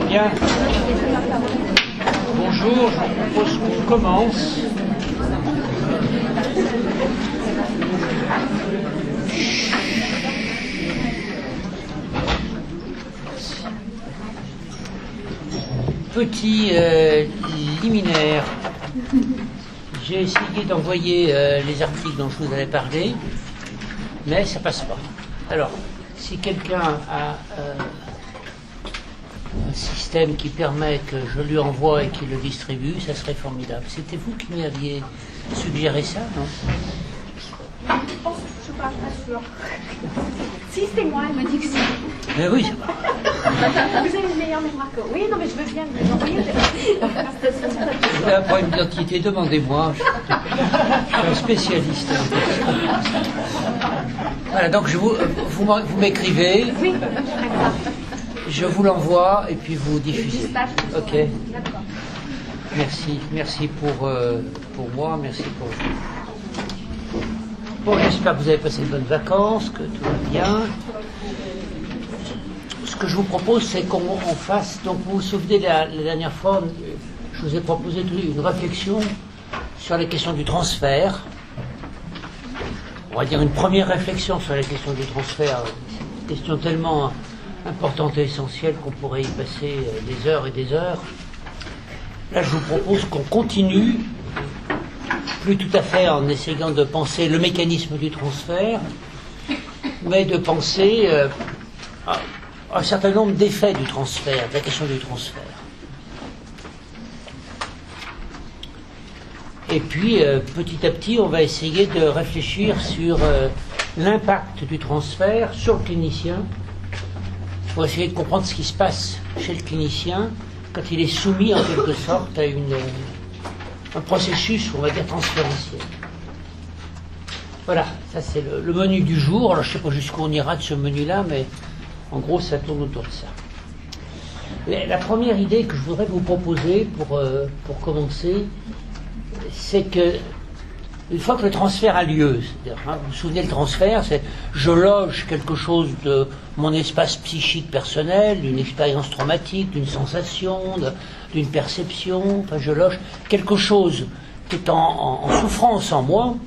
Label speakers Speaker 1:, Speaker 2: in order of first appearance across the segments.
Speaker 1: Bien. Bonjour, je propose qu'on commence. Petit liminaire. J'ai essayé d'envoyer les articles dont je vous avais parlé, mais ça passe pas. Alors, si quelqu'un a un système qui permet que je lui envoie et qu'il le distribue, ça serait formidable. C'était vous qui m'aviez suggéré ça, non?
Speaker 2: Je pense, je ne parle pas sûr. Si c'était moi, elle me dit que si.
Speaker 1: Mais oui, c'est pas.
Speaker 2: Vous avez une meilleure mémoire que... Oui, non, mais je veux bien vous envoyer.
Speaker 1: Vous avez un problème d'identité, demandez-moi. Je suis un spécialiste. Voilà, donc vous m'écrivez.
Speaker 2: Oui.
Speaker 1: Je vous l'envoie et puis vous diffusez. Ok.
Speaker 2: D'accord.
Speaker 1: Merci pour moi, merci pour vous. Bon, j'espère que vous avez passé de bonnes vacances, que tout va bien. Ce que je vous propose, c'est qu'on fasse, donc vous vous souvenez la dernière fois, je vous ai proposé une réflexion sur les questions du transfert. On va dire une première réflexion sur les questions du transfert, une question tellement importante et essentielle qu'on pourrait y passer des heures et des heures. Là, je vous propose qu'on continue, plus tout à fait en essayant de penser le mécanisme du transfert, mais de penser un certain nombre d'effets du transfert, de la question du transfert. Et puis, petit à petit, on va essayer de réfléchir sur l'impact du transfert sur le clinicien, pour essayer de comprendre ce qui se passe chez le clinicien quand il est soumis en quelque sorte à un processus, on va dire, transférentiel. Voilà, ça c'est le menu du jour. Alors je ne sais pas jusqu'où on ira de ce menu-là, mais en gros ça tourne autour de ça. La première idée que je voudrais vous proposer pour commencer, c'est que une fois que le transfert a lieu, c'est-à-dire, vous vous souvenez, le transfert, c'est je loge quelque chose de mon espace psychique personnel, d'une expérience traumatique, d'une sensation, d'une perception, enfin je loge quelque chose qui est en souffrance en moi,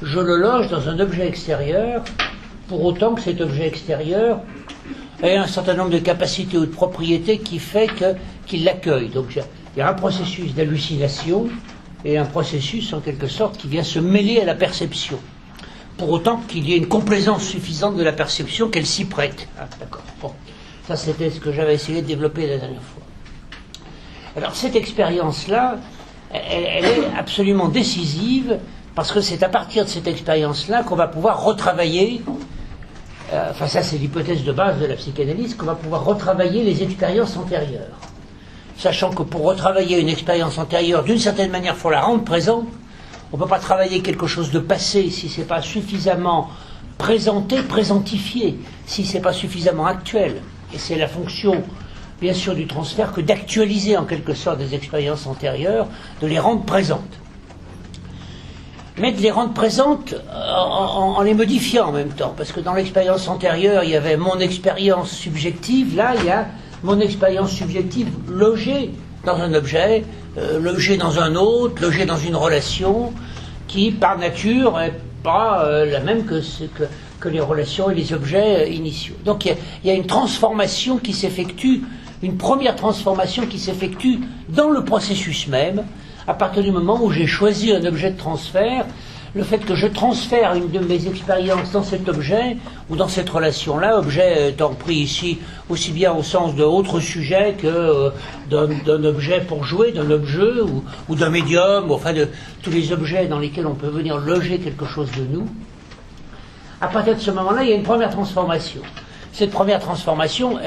Speaker 1: je le loge dans un objet extérieur, pour autant que cet objet extérieur ait un certain nombre de capacités ou de propriétés qui fait qu'il l'accueille. Donc il y a un processus d'hallucination, et un processus, en quelque sorte, qui vient se mêler à la perception. Pour autant qu'il y ait une complaisance suffisante de la perception qu'elle s'y prête. Ah, d'accord. Bon. Ça, c'était ce que j'avais essayé de développer la dernière fois. Alors, cette expérience-là, elle est absolument décisive parce que c'est à partir de cette expérience-là qu'on va pouvoir retravailler, enfin ça c'est l'hypothèse de base de la psychanalyse, qu'on va pouvoir retravailler les expériences antérieures. Sachant que pour retravailler une expérience antérieure, d'une certaine manière, il faut la rendre présente. On ne peut pas travailler quelque chose de passé si ce n'est pas suffisamment présenté, présentifié, si ce n'est pas suffisamment actuel. Et c'est la fonction, bien sûr, du transfert que d'actualiser en quelque sorte des expériences antérieures, de les rendre présentes. Mais de les rendre présentes en les modifiant en même temps. Parce que dans l'expérience antérieure, il y avait mon expérience subjective, là, il y a mon expérience subjective logée dans un objet, logée dans un autre, logée dans une relation, qui, par nature, n'est pas la même que les relations et les objets initiaux. Donc il y a une transformation qui s'effectue, une première transformation qui s'effectue dans le processus même, à partir du moment où j'ai choisi un objet de transfert. Le fait que je transfère une de mes expériences dans cet objet ou dans cette relation-là, objet étant pris ici aussi bien au sens d'autres sujets que d'un objet pour jouer, d'un objet ou d'un médium, enfin de tous les objets dans lesquels on peut venir loger quelque chose de nous. À partir de ce moment-là, il y a une première transformation. Cette première transformation,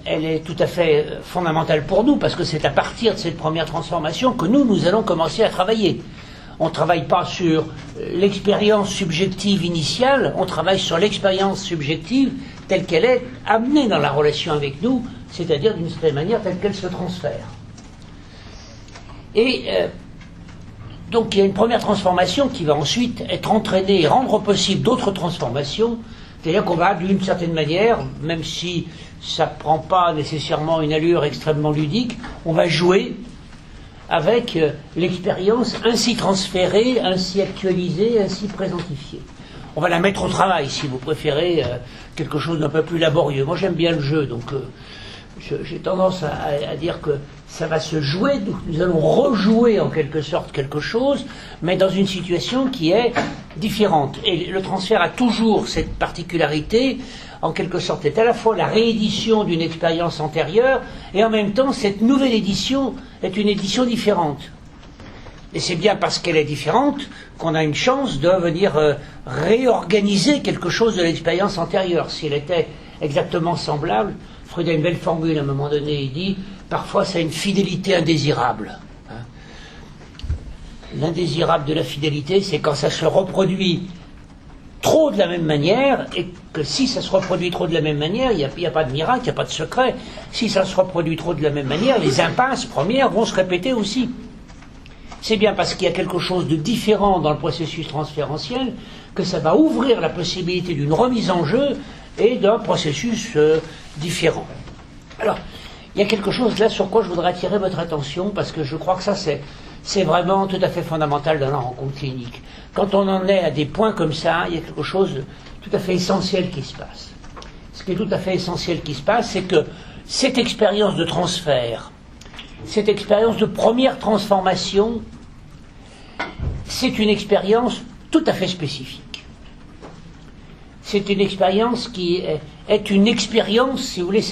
Speaker 1: elle est tout à fait fondamentale pour nous, parce que c'est à partir de cette première transformation que nous allons commencer à travailler. On ne travaille pas sur l'expérience subjective initiale, on travaille sur l'expérience subjective telle qu'elle est amenée dans la relation avec nous, c'est-à-dire d'une certaine manière telle qu'elle se transfère. Et donc il y a une première transformation qui va ensuite être entraînée et rendre possible d'autres transformations, c'est-à-dire qu'on va d'une certaine manière, même si ça ne prend pas nécessairement une allure extrêmement ludique, on va jouer avec l'expérience ainsi transférée, ainsi actualisée, ainsi présentifiée. On va la mettre au travail, si vous préférez, quelque chose d'un peu plus laborieux. Moi j'aime bien le jeu, donc j'ai tendance à dire que ça va se jouer, donc nous allons rejouer en quelque sorte quelque chose, mais dans une situation qui est différente. Et le transfert a toujours cette particularité, en quelque sorte, est à la fois la réédition d'une expérience antérieure, et en même temps, cette nouvelle édition est une édition différente. Et c'est bien parce qu'elle est différente qu'on a une chance de venir réorganiser quelque chose de l'expérience antérieure. Si elle était exactement semblable, Freud a une belle formule à un moment donné, il dit « parfois c'est une fidélité indésirable ». L'indésirable de la fidélité, c'est quand ça se reproduit trop de la même manière, et que si ça se reproduit trop de la même manière, il n'y a pas de miracle, il n'y a pas de secret. Si ça se reproduit trop de la même manière, les impasses premières vont se répéter aussi. C'est bien parce qu'il y a quelque chose de différent dans le processus transférentiel que ça va ouvrir la possibilité d'une remise en jeu et d'un processus différent. Alors, il y a quelque chose là sur quoi je voudrais attirer votre attention, parce que je crois que ça c'est vraiment tout à fait fondamental dans la rencontre clinique. Quand on en est à des points comme ça, il y a quelque chose de tout à fait essentiel qui se passe. Ce qui est tout à fait essentiel qui se passe, c'est que cette expérience de transfert, cette expérience de première transformation, c'est une expérience tout à fait spécifique. C'est une expérience qui est une expérience, si vous voulez,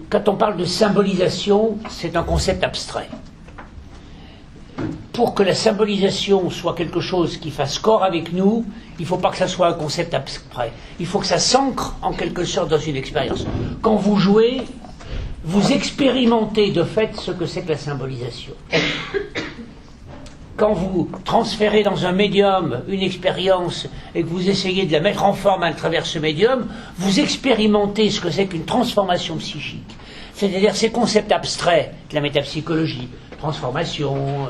Speaker 1: quand on parle de symbolisation, c'est un concept abstrait. Pour que la symbolisation soit quelque chose qui fasse corps avec nous, il ne faut pas que ça soit un concept abstrait. Il faut que ça s'ancre en quelque sorte dans une expérience. Quand vous jouez, vous expérimentez de fait ce que c'est que la symbolisation. Quand vous transférez dans un médium une expérience et que vous essayez de la mettre en forme à travers ce médium, vous expérimentez ce que c'est qu'une transformation psychique. C'est-à-dire ces concepts abstraits de la métapsychologie, transformation,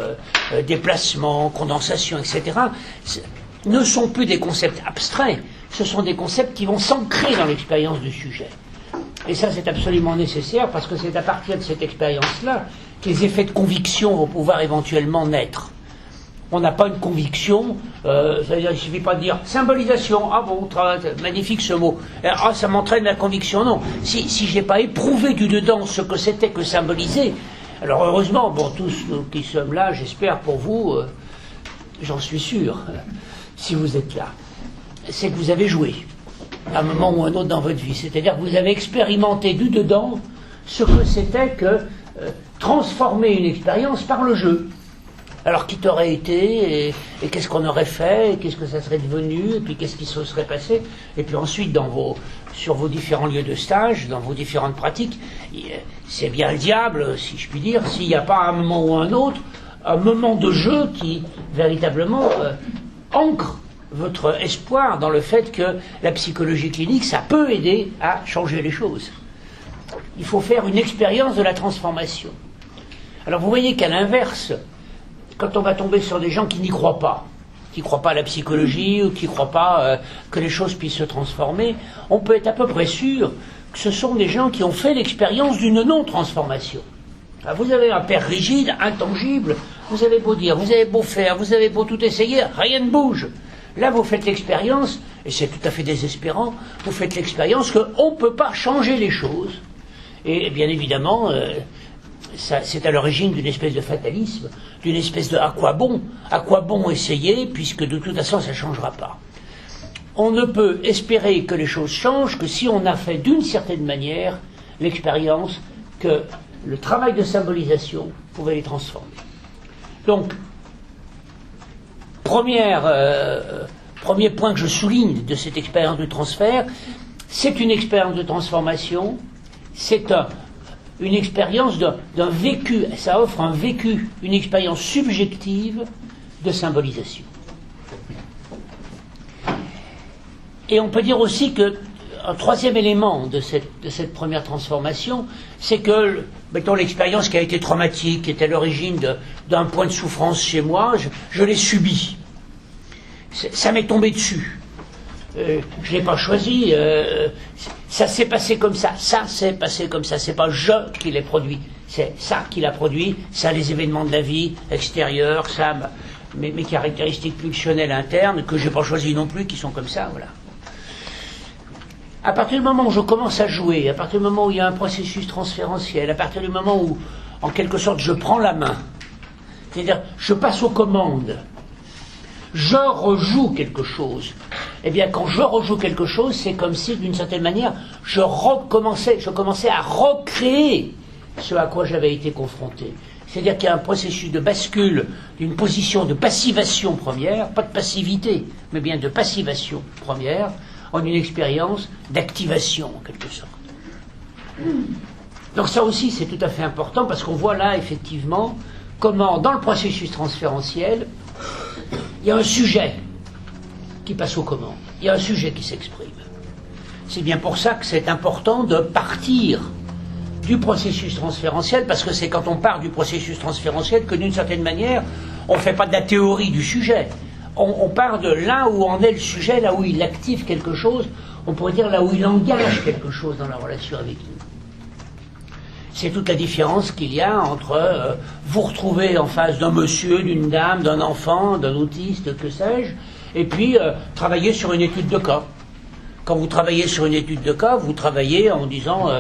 Speaker 1: déplacement, condensation, etc., ne sont plus des concepts abstraits, ce sont des concepts qui vont s'ancrer dans l'expérience du sujet. Et ça, c'est absolument nécessaire, parce que c'est à partir de cette expérience-là que les effets de conviction vont pouvoir éventuellement naître. On n'a pas une conviction, c'est-à-dire il ne suffit pas de dire symbolisation, ah bon, magnifique ce mot, ah ça m'entraîne la conviction, non. Si je n'ai pas éprouvé du dedans ce que c'était que symboliser, alors heureusement, bon, tous nous qui sommes là, j'espère pour vous, j'en suis sûr, si vous êtes là, c'est que vous avez joué à un moment ou un autre dans votre vie, c'est-à-dire que vous avez expérimenté du dedans ce que c'était que transformer une expérience par le jeu. Alors qui t'aurait été, et qu'est-ce qu'on aurait fait, et qu'est-ce que ça serait devenu, et puis qu'est-ce qui se serait passé. Et puis ensuite, sur vos différents lieux de stage, dans vos différentes pratiques, c'est bien le diable, si je puis dire, s'il n'y a pas un moment ou un autre, un moment de jeu qui, véritablement, ancre votre espoir dans le fait que la psychologie clinique, ça peut aider à changer les choses. Il faut faire une expérience de la transformation. Alors vous voyez qu'à l'inverse, quand on va tomber sur des gens qui n'y croient pas à la psychologie ou qui ne croient pas que les choses puissent se transformer, on peut être à peu près sûr que ce sont des gens qui ont fait l'expérience d'une non-transformation. Alors vous avez un père rigide, intangible, vous avez beau dire, vous avez beau faire, vous avez beau tout essayer, rien ne bouge. Là, vous faites l'expérience, et c'est tout à fait désespérant, vous faites l'expérience qu'on ne peut pas changer les choses. Et bien évidemment, c'est à l'origine d'une espèce de fatalisme, d'une espèce de à quoi bon essayer, puisque de toute façon, ça ne changera pas. On ne peut espérer que les choses changent que si on a fait d'une certaine manière l'expérience que le travail de symbolisation pouvait les transformer. Donc, premier point que je souligne de cette expérience de transfert, c'est une expérience de transformation, c'est une expérience d'un vécu, ça offre un vécu, une expérience subjective de symbolisation. Et on peut dire aussi que un troisième élément de cette première transformation, c'est que, mettons, l'expérience qui a été traumatique, qui est à l'origine d'un point de souffrance chez moi, je l'ai subi. Ça m'est tombé dessus. Je ne l'ai pas choisi. Ça s'est passé comme ça. Ça s'est passé comme ça. C'est pas je qui l'ai produit. C'est ça qui l'a produit. Ça, les événements de la vie extérieure, ça, mes caractéristiques pulsionnelles internes, que je n'ai pas choisi non plus, qui sont comme ça, voilà. À partir du moment où je commence à jouer, à partir du moment où il y a un processus transférentiel, à partir du moment où, en quelque sorte, je prends la main, c'est-à-dire, je passe aux commandes, je rejoue quelque chose. Eh bien, quand je rejoue quelque chose, c'est comme si, d'une certaine manière, je commençais à recréer ce à quoi j'avais été confronté. C'est-à-dire qu'il y a un processus de bascule d'une position de passivation première, pas de passivité, mais bien de passivation première, en une expérience d'activation, en quelque sorte. Donc ça aussi, c'est tout à fait important, parce qu'on voit là, effectivement, comment, dans le processus transférentiel, il y a un sujet qui passe aux commandes. Il y a un sujet qui s'exprime. C'est bien pour ça que c'est important de partir du processus transférentiel, parce que c'est quand on part du processus transférentiel que, d'une certaine manière, on ne fait pas de la théorie du sujet. On part de là où en est le sujet, là où il active quelque chose, on pourrait dire là où il engage quelque chose dans la relation avec nous. C'est toute la différence qu'il y a entre vous retrouver en face d'un monsieur, d'une dame, d'un enfant, d'un autiste, que sais-je, et puis travailler sur une étude de cas. Quand vous travaillez sur une étude de cas, vous travaillez en disant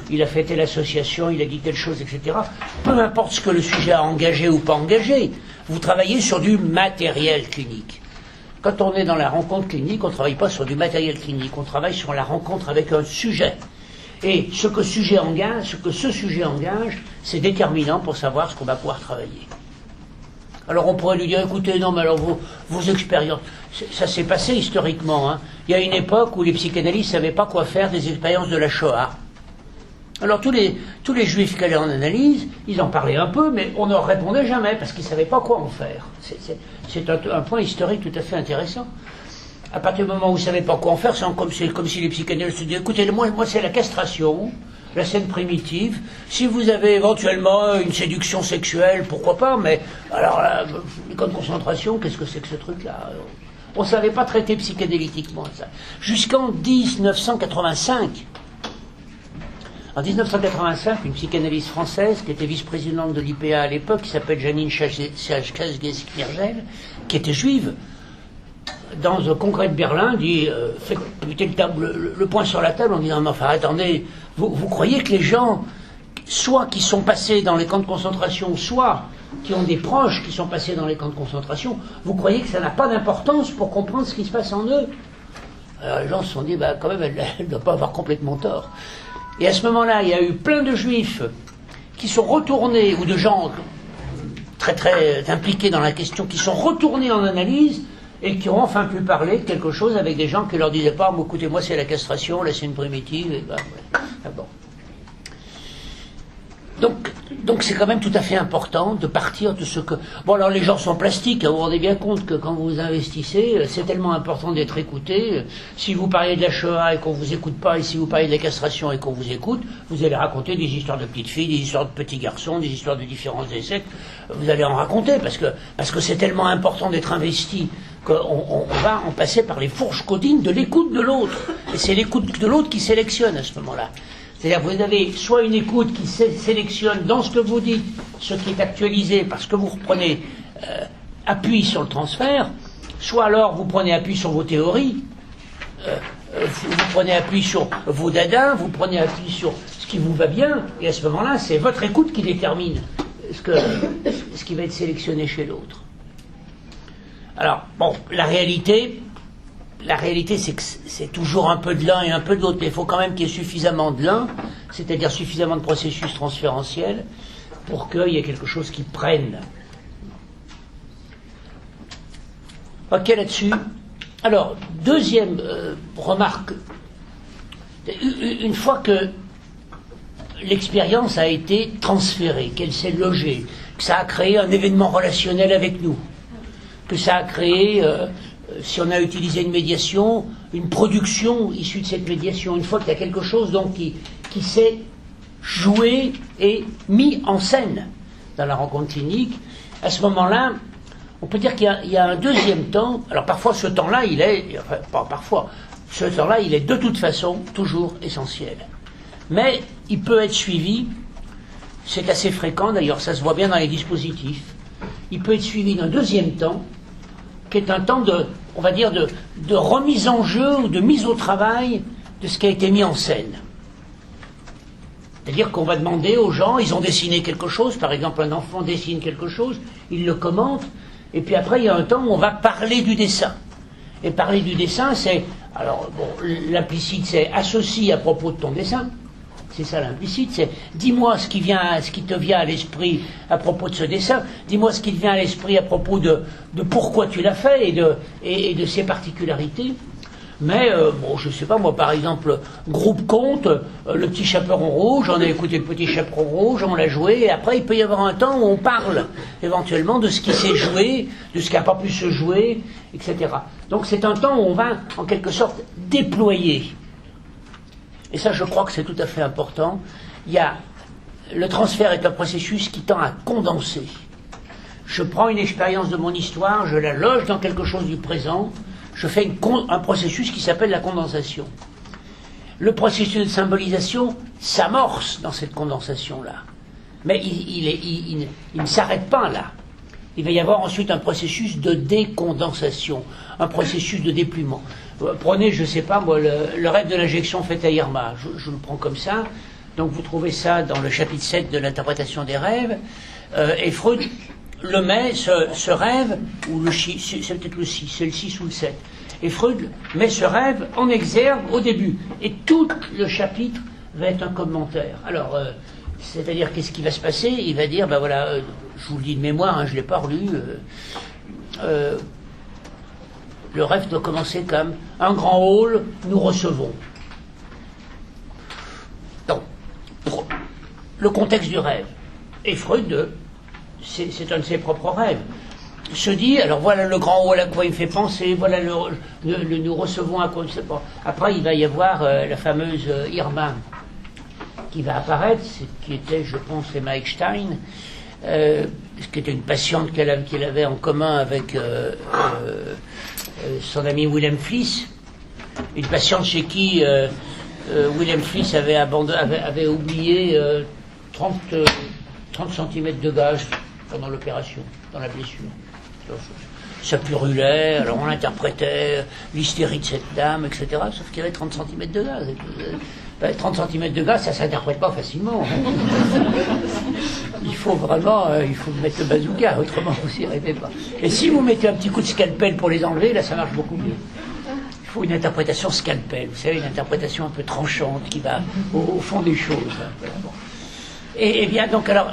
Speaker 1: il a fait telle association, il a dit telle chose, etc. Peu importe ce que le sujet a engagé ou pas engagé, vous travaillez sur du matériel clinique. Quand on est dans la rencontre clinique, on ne travaille pas sur du matériel clinique, on travaille sur la rencontre avec un sujet. Et ce que ce sujet engage, c'est déterminant pour savoir ce qu'on va pouvoir travailler. Alors on pourrait lui dire, écoutez, non, mais alors vos expériences, ça s'est passé historiquement. Hein. Il y a une époque où les psychanalystes ne savaient pas quoi faire des expériences de la Shoah. Alors tous les juifs qui allaient en analyse, ils en parlaient un peu, mais on ne leur répondait jamais, parce qu'ils ne savaient pas quoi en faire. C'est un point historique tout à fait intéressant. À partir du moment où vous ne savez pas quoi en faire, c'est comme si les psychanalystes se disaient, écoutez, moi c'est la castration, la scène primitive. Si vous avez éventuellement une séduction sexuelle, pourquoi pas, mais alors là, les camps de concentration, qu'est-ce que c'est que ce truc-là? On ne savait pas traiter psychédéliquement ça. Jusqu'en 1985. En 1985, une psychanalyste française, qui était vice-présidente de l'IPA à l'époque, qui s'appelle Janine Chasges-Kirgel, qui était juive, dans un congrès de Berlin, dit, mettez le point sur la table en disant, mais enfin, attendez, vous croyez que les gens, soit qui sont passés dans les camps de concentration, soit qui ont des proches qui sont passés dans les camps de concentration, vous croyez que ça n'a pas d'importance pour comprendre ce qui se passe en eux? Alors les gens se sont dit, bah, quand même, elle ne doit pas avoir complètement tort. Et à ce moment-là, il y a eu plein de juifs qui sont retournés, ou de gens très impliqués dans la question, qui sont retournés en analyse et qui ont enfin pu parler de quelque chose avec des gens qui ne leur disaient pas « écoutez, moi c'est la castration, là c'est une primitive », et ben, ouais. Ah bon. Donc c'est quand même tout à fait important de partir de ce que... Bon, alors les gens sont plastiques, hein, vous vous rendez bien compte que quand vous investissez, c'est tellement important d'être écouté. Si vous parlez de la Shoah et qu'on vous écoute pas, et si vous parlez de la castration et qu'on vous écoute, vous allez raconter des histoires de petites filles, des histoires de petits garçons, des histoires de différences des sectes. Vous allez en raconter parce que c'est tellement important d'être investi qu'on va en passer par les fourches codines de l'écoute de l'autre. Et c'est l'écoute de l'autre qui sélectionne à ce moment-là. C'est-à-dire que vous avez soit une écoute qui sélectionne dans ce que vous dites, ce qui est actualisé parce que vous reprenez appui sur le transfert, soit alors vous prenez appui sur vos théories, vous prenez appui sur vos dadas, vous prenez appui sur ce qui vous va bien, et à ce moment-là, c'est votre écoute qui détermine ce qui va être sélectionné chez l'autre. Alors, bon, la réalité, c'est que c'est toujours un peu de l'un et un peu de l'autre, mais il faut quand même qu'il y ait suffisamment de l'un, c'est-à-dire suffisamment de processus transférentiels, pour qu'il y ait quelque chose qui prenne. Ok, là-dessus. Alors, deuxième remarque. Une fois que l'expérience a été transférée, qu'elle s'est logée, que ça a créé un événement relationnel avec nous, que ça a créé... si on a utilisé une médiation, une production issue de cette médiation, une fois qu'il y a quelque chose donc qui s'est joué et mis en scène dans la rencontre clinique, à ce moment-là, on peut dire qu'il y a un deuxième temps. Alors parfois ce temps-là, ce temps-là, il est de toute façon toujours essentiel. Mais il peut être suivi, c'est assez fréquent d'ailleurs, ça se voit bien dans les dispositifs, il peut être suivi d'un deuxième temps, qui est un temps on va dire, de remise en jeu ou de mise au travail de ce qui a été mis en scène. C'est-à-dire qu'on va demander aux gens, ils ont dessiné quelque chose, par exemple un enfant dessine quelque chose, il le commente, et puis après il y a un temps où on va parler du dessin. Et parler du dessin, c'est, alors bon, l'implicite c'est associe à propos de ton dessin. C'est ça l'implicite, c'est dis-moi ce qui te vient à l'esprit à propos de ce dessin, dis-moi ce qui te vient à l'esprit à propos de pourquoi tu l'as fait et de ses particularités. Mais, bon, je sais pas, moi par exemple, groupe conte, le petit chaperon rouge, on a écouté le petit chaperon rouge, on l'a joué, et après il peut y avoir un temps où on parle éventuellement de ce qui s'est joué, de ce qui n'a pas pu se jouer, etc. Donc c'est un temps où on va en quelque sorte déployer. Et ça, je crois que c'est tout à fait important. Le transfert est un processus qui tend à condenser. Je prends une expérience de mon histoire, je la loge dans quelque chose du présent, je fais un processus qui s'appelle la condensation. Le processus de symbolisation s'amorce dans cette condensation-là. Mais il ne s'arrête pas là. Il va y avoir ensuite un processus de décondensation, un processus de déploiement. Prenez, je ne sais pas moi, le rêve de l'injection faite à Irma, je le prends comme ça, donc vous trouvez ça dans le chapitre 7 de l'interprétation des rêves, et Freud le met, ce rêve, ou c'est peut-être le 6, c'est le 6 ou le 7, et Freud met ce rêve en exergue au début, et tout le chapitre va être un commentaire. Alors, c'est-à-dire qu'est-ce qui va se passer? Il va dire, ben voilà, je vous le dis de mémoire, hein, je ne l'ai pas relu, le rêve doit commencer comme un grand hall, nous recevons. Donc, le contexte du rêve. Et Freud, c'est un de ses propres rêves, se dit, alors voilà le grand hall à quoi il me fait penser, voilà nous recevons à quoi il me fait penser. Après, il va y avoir la fameuse Irma qui va apparaître, qui était, je pense, Emma Eckstein, qui était une patiente qu'elle avait en commun avec son ami Wilhelm Fliess, une patiente chez qui Wilhelm Fliess avait oublié 30 cm de gaz pendant l'opération, dans la blessure. Ça purulait, alors on l'interprétait, l'hystérie de cette dame, etc. Sauf qu'il y avait 30 cm de gaz. 30 cm de gaz, ça ne s'interprète pas facilement. Il faut vraiment mettre le bazooka, autrement vous n'y arrivez pas. Et si vous mettez un petit coup de scalpel pour les enlever, là ça marche beaucoup mieux. Il faut une interprétation scalpel, vous savez, une interprétation un peu tranchante qui va au fond des choses. Et bien donc alors,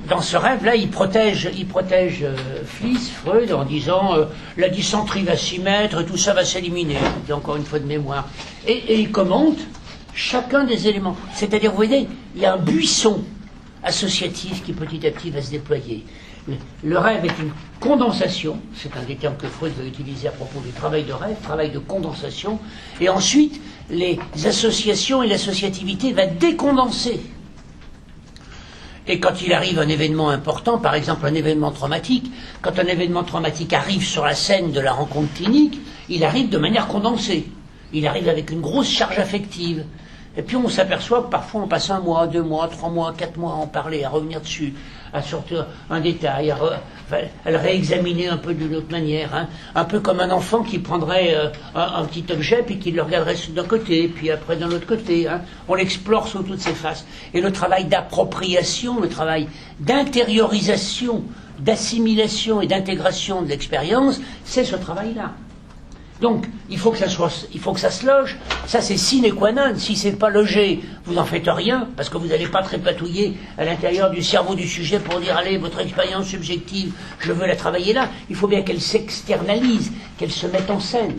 Speaker 1: dans ce rêve-là, il protège Fliess, Freud, en disant la dysenterie va s'y mettre, tout ça va s'éliminer. Encore une fois de mémoire. Et il commente chacun des éléments. C'est-à-dire, vous voyez, il y a un buisson associatif qui petit à petit va se déployer. Le rêve est une condensation, c'est un des termes que Freud va utiliser à propos du travail de rêve, travail de condensation, et ensuite les associations et l'associativité va décondenser. Et quand il arrive un événement important, par exemple un événement traumatique, quand un événement traumatique arrive sur la scène de la rencontre clinique, il arrive de manière condensée, il arrive avec une grosse charge affective. Et puis on s'aperçoit que parfois on passe 1 mois, 2 mois, 3 mois, 4 mois à en parler, à revenir dessus, à sortir un détail, à le réexaminer un peu d'une autre manière, hein. Un peu comme un enfant qui prendrait un petit objet puis qui le regarderait d'un côté, puis après d'un autre côté, hein. On l'explore sous toutes ses faces. Et le travail d'appropriation, le travail d'intériorisation, d'assimilation et d'intégration de l'expérience, c'est ce travail-là. Donc, il faut que ça se loge. Ça, c'est sine qua non. Si c'est pas logé, vous n'en faites rien, parce que vous n'allez pas trépatouiller à l'intérieur du cerveau du sujet pour dire, allez, votre expérience subjective, je veux la travailler là. Il faut bien qu'elle s'externalise, qu'elle se mette en scène.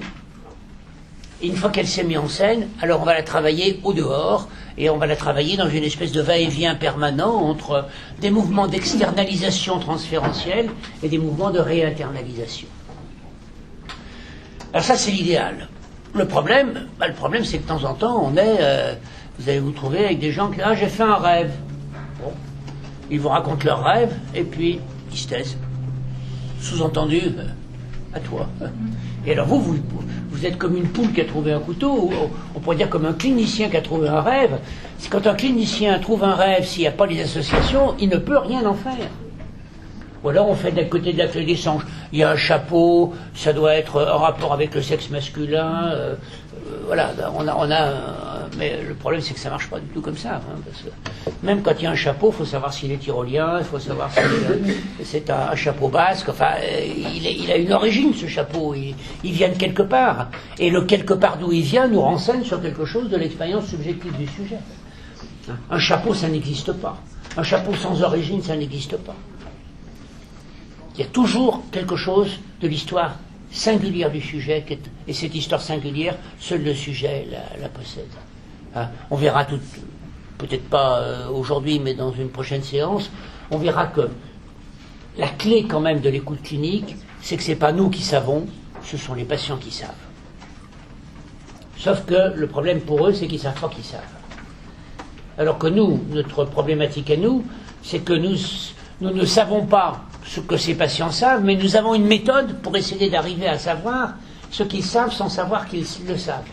Speaker 1: Et une fois qu'elle s'est mise en scène, alors on va la travailler au dehors, et on va la travailler dans une espèce de va-et-vient permanent entre des mouvements d'externalisation transférentielle et des mouvements de réinternalisation. Alors ça, c'est l'idéal. Le problème, c'est que de temps en temps, vous allez vous trouver avec des gens qui disent « Ah, j'ai fait un rêve ». Bon. Ils vous racontent leur rêve, et puis ils se taisent. Sous-entendu, à toi. Et alors vous êtes comme une poule qui a trouvé un couteau, ou on pourrait dire comme un clinicien qui a trouvé un rêve. C'est quand un clinicien trouve un rêve, s'il n'y a pas les associations, il ne peut rien en faire. Ou alors on fait d'un côté de la clé des songes. Il y a un chapeau, ça doit être en rapport avec le sexe masculin. Voilà, mais le problème c'est que ça ne marche pas du tout comme ça. Hein, parce que même quand il y a un chapeau, il faut savoir s'il est tyrolien, il faut savoir si c'est un chapeau basque. Enfin, il a une origine ce chapeau, il vient de quelque part. Et le quelque part d'où il vient nous renseigne sur quelque chose de l'expérience subjective du sujet. Un chapeau, ça n'existe pas. Un chapeau sans origine, ça n'existe pas. Il y a toujours quelque chose de l'histoire singulière du sujet, et cette histoire singulière, seul le sujet la possède. Hein, on verra tout, peut-être pas aujourd'hui, mais dans une prochaine séance, on verra que la clé quand même de l'écoute clinique, c'est que ce n'est pas nous qui savons, ce sont les patients qui savent. Sauf que le problème pour eux, c'est qu'ils ne savent pas qu'ils savent. Alors que nous, notre problématique à nous, c'est que nous ne savons pas ce que ces patients savent, mais nous avons une méthode pour essayer d'arriver à savoir ce qu'ils savent sans savoir qu'ils le savent.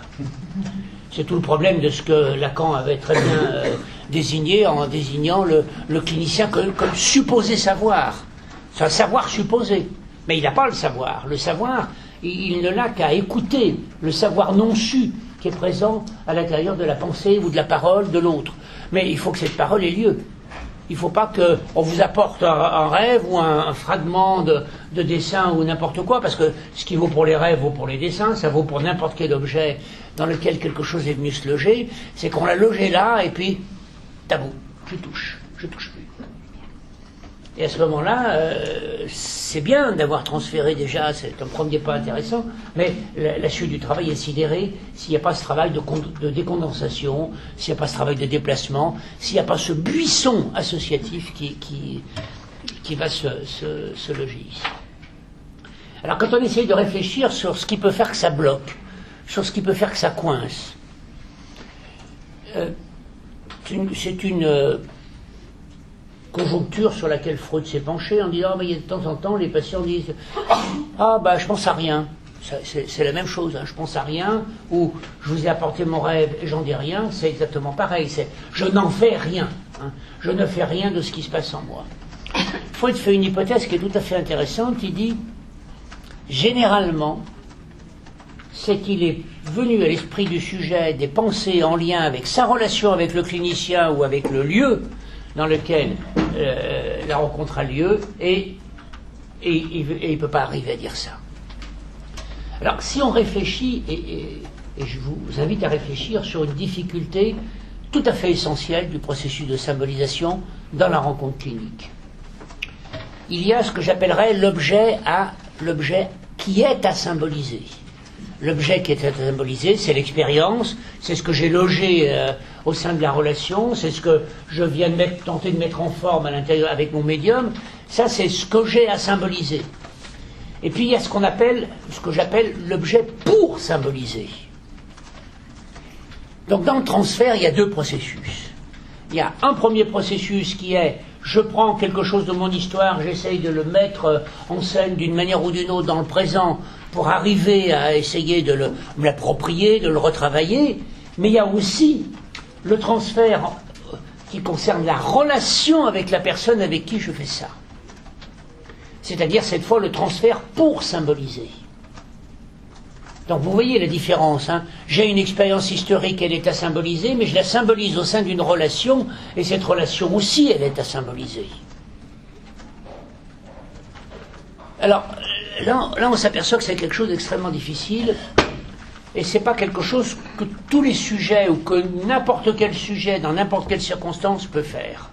Speaker 1: C'est tout le problème de ce que Lacan avait très bien désigné en désignant le clinicien comme supposé savoir. C'est un savoir supposé. Mais il n'a pas le savoir. Le savoir, il ne l'a qu'à écouter le savoir non su qui est présent à l'intérieur de la pensée ou de la parole de l'autre. Mais il faut que cette parole ait lieu. Il ne faut pas qu'on vous apporte un rêve ou un fragment de dessin ou n'importe quoi, parce que ce qui vaut pour les rêves vaut pour les dessins, ça vaut pour n'importe quel objet dans lequel quelque chose est venu se loger, c'est qu'on l'a logé là, et puis, tabou, je touche plus. Et à ce moment-là, c'est bien d'avoir transféré déjà, c'est un premier pas intéressant, mais la suite du travail est sidérée s'il n'y a pas ce travail de décondensation, s'il n'y a pas ce travail de déplacement, s'il n'y a pas ce buisson associatif qui va se loger ici. Alors quand on essaye de réfléchir sur ce qui peut faire que ça bloque, sur ce qui peut faire que ça coince, c'est une conjoncture sur laquelle Freud s'est penché en disant mais de temps en temps les patients disent je pense à rien. C'est la même chose, hein. Je pense à rien, ou je vous ai apporté mon rêve et j'en dis rien, c'est exactement pareil, c'est je n'en fais rien, hein. Je ne fais rien de ce qui se passe en moi. Freud fait une hypothèse qui est tout à fait intéressante, il dit généralement c'est qu'il est venu à l'esprit du sujet des pensées en lien avec sa relation avec le clinicien ou avec le lieu dans lequel la rencontre a lieu, et il ne peut pas arriver à dire ça. Alors, si on réfléchit, et je vous invite à réfléchir sur une difficulté tout à fait essentielle du processus de symbolisation dans la rencontre clinique. il y a ce que j'appellerais l'objet qui est à symboliser. L'objet qui est à symboliser, c'est l'expérience, c'est ce que j'ai logé au sein de la relation, c'est ce que je viens de tenter de mettre en forme à l'intérieur avec mon médium. Ça, c'est ce que j'ai à symboliser. Et puis il y a ce que j'appelle l'objet pour symboliser. Donc dans le transfert, il y a deux processus. Il y a un premier processus qui est, je prends quelque chose de mon histoire, j'essaye de le mettre en scène d'une manière ou d'une autre dans le présent pour arriver à essayer de me l'approprier, de le retravailler. Mais il y a aussi le transfert qui concerne la relation avec la personne avec qui je fais ça. C'est-à-dire cette fois le transfert pour symboliser. Donc vous voyez la différence, hein. J'ai une expérience historique, elle est à symboliser, mais je la symbolise au sein d'une relation, et cette relation aussi, elle est à symboliser. Alors, là on s'aperçoit que c'est quelque chose d'extrêmement difficile, et c'est pas quelque chose que tous les sujets, ou que n'importe quel sujet, dans n'importe quelle circonstance, peut faire.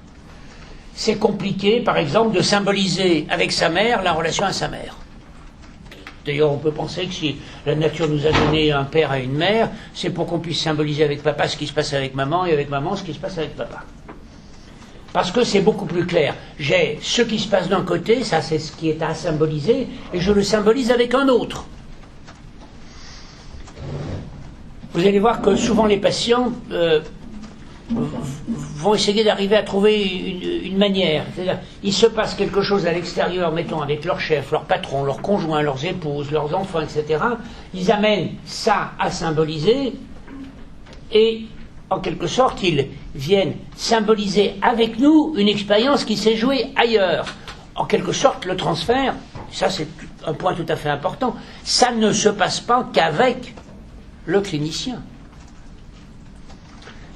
Speaker 1: C'est compliqué, par exemple, de symboliser avec sa mère la relation à sa mère. D'ailleurs, on peut penser que si la nature nous a donné un père et une mère, c'est pour qu'on puisse symboliser avec papa ce qui se passe avec maman, et avec maman ce qui se passe avec papa. Parce que c'est beaucoup plus clair. J'ai ce qui se passe d'un côté, ça c'est ce qui est à symboliser, et je le symbolise avec un autre. Vous allez voir que souvent les patients vont essayer d'arriver à trouver une manière. C'est-à-dire, il se passe quelque chose à l'extérieur, mettons, avec leur chef, leur patron, leur conjoint, leurs épouses, leurs enfants, etc. Ils amènent ça à symboliser, et en quelque sorte, ils viennent symboliser avec nous une expérience qui s'est jouée ailleurs. En quelque sorte, le transfert, ça c'est un point tout à fait important, ça ne se passe pas qu'avec le clinicien.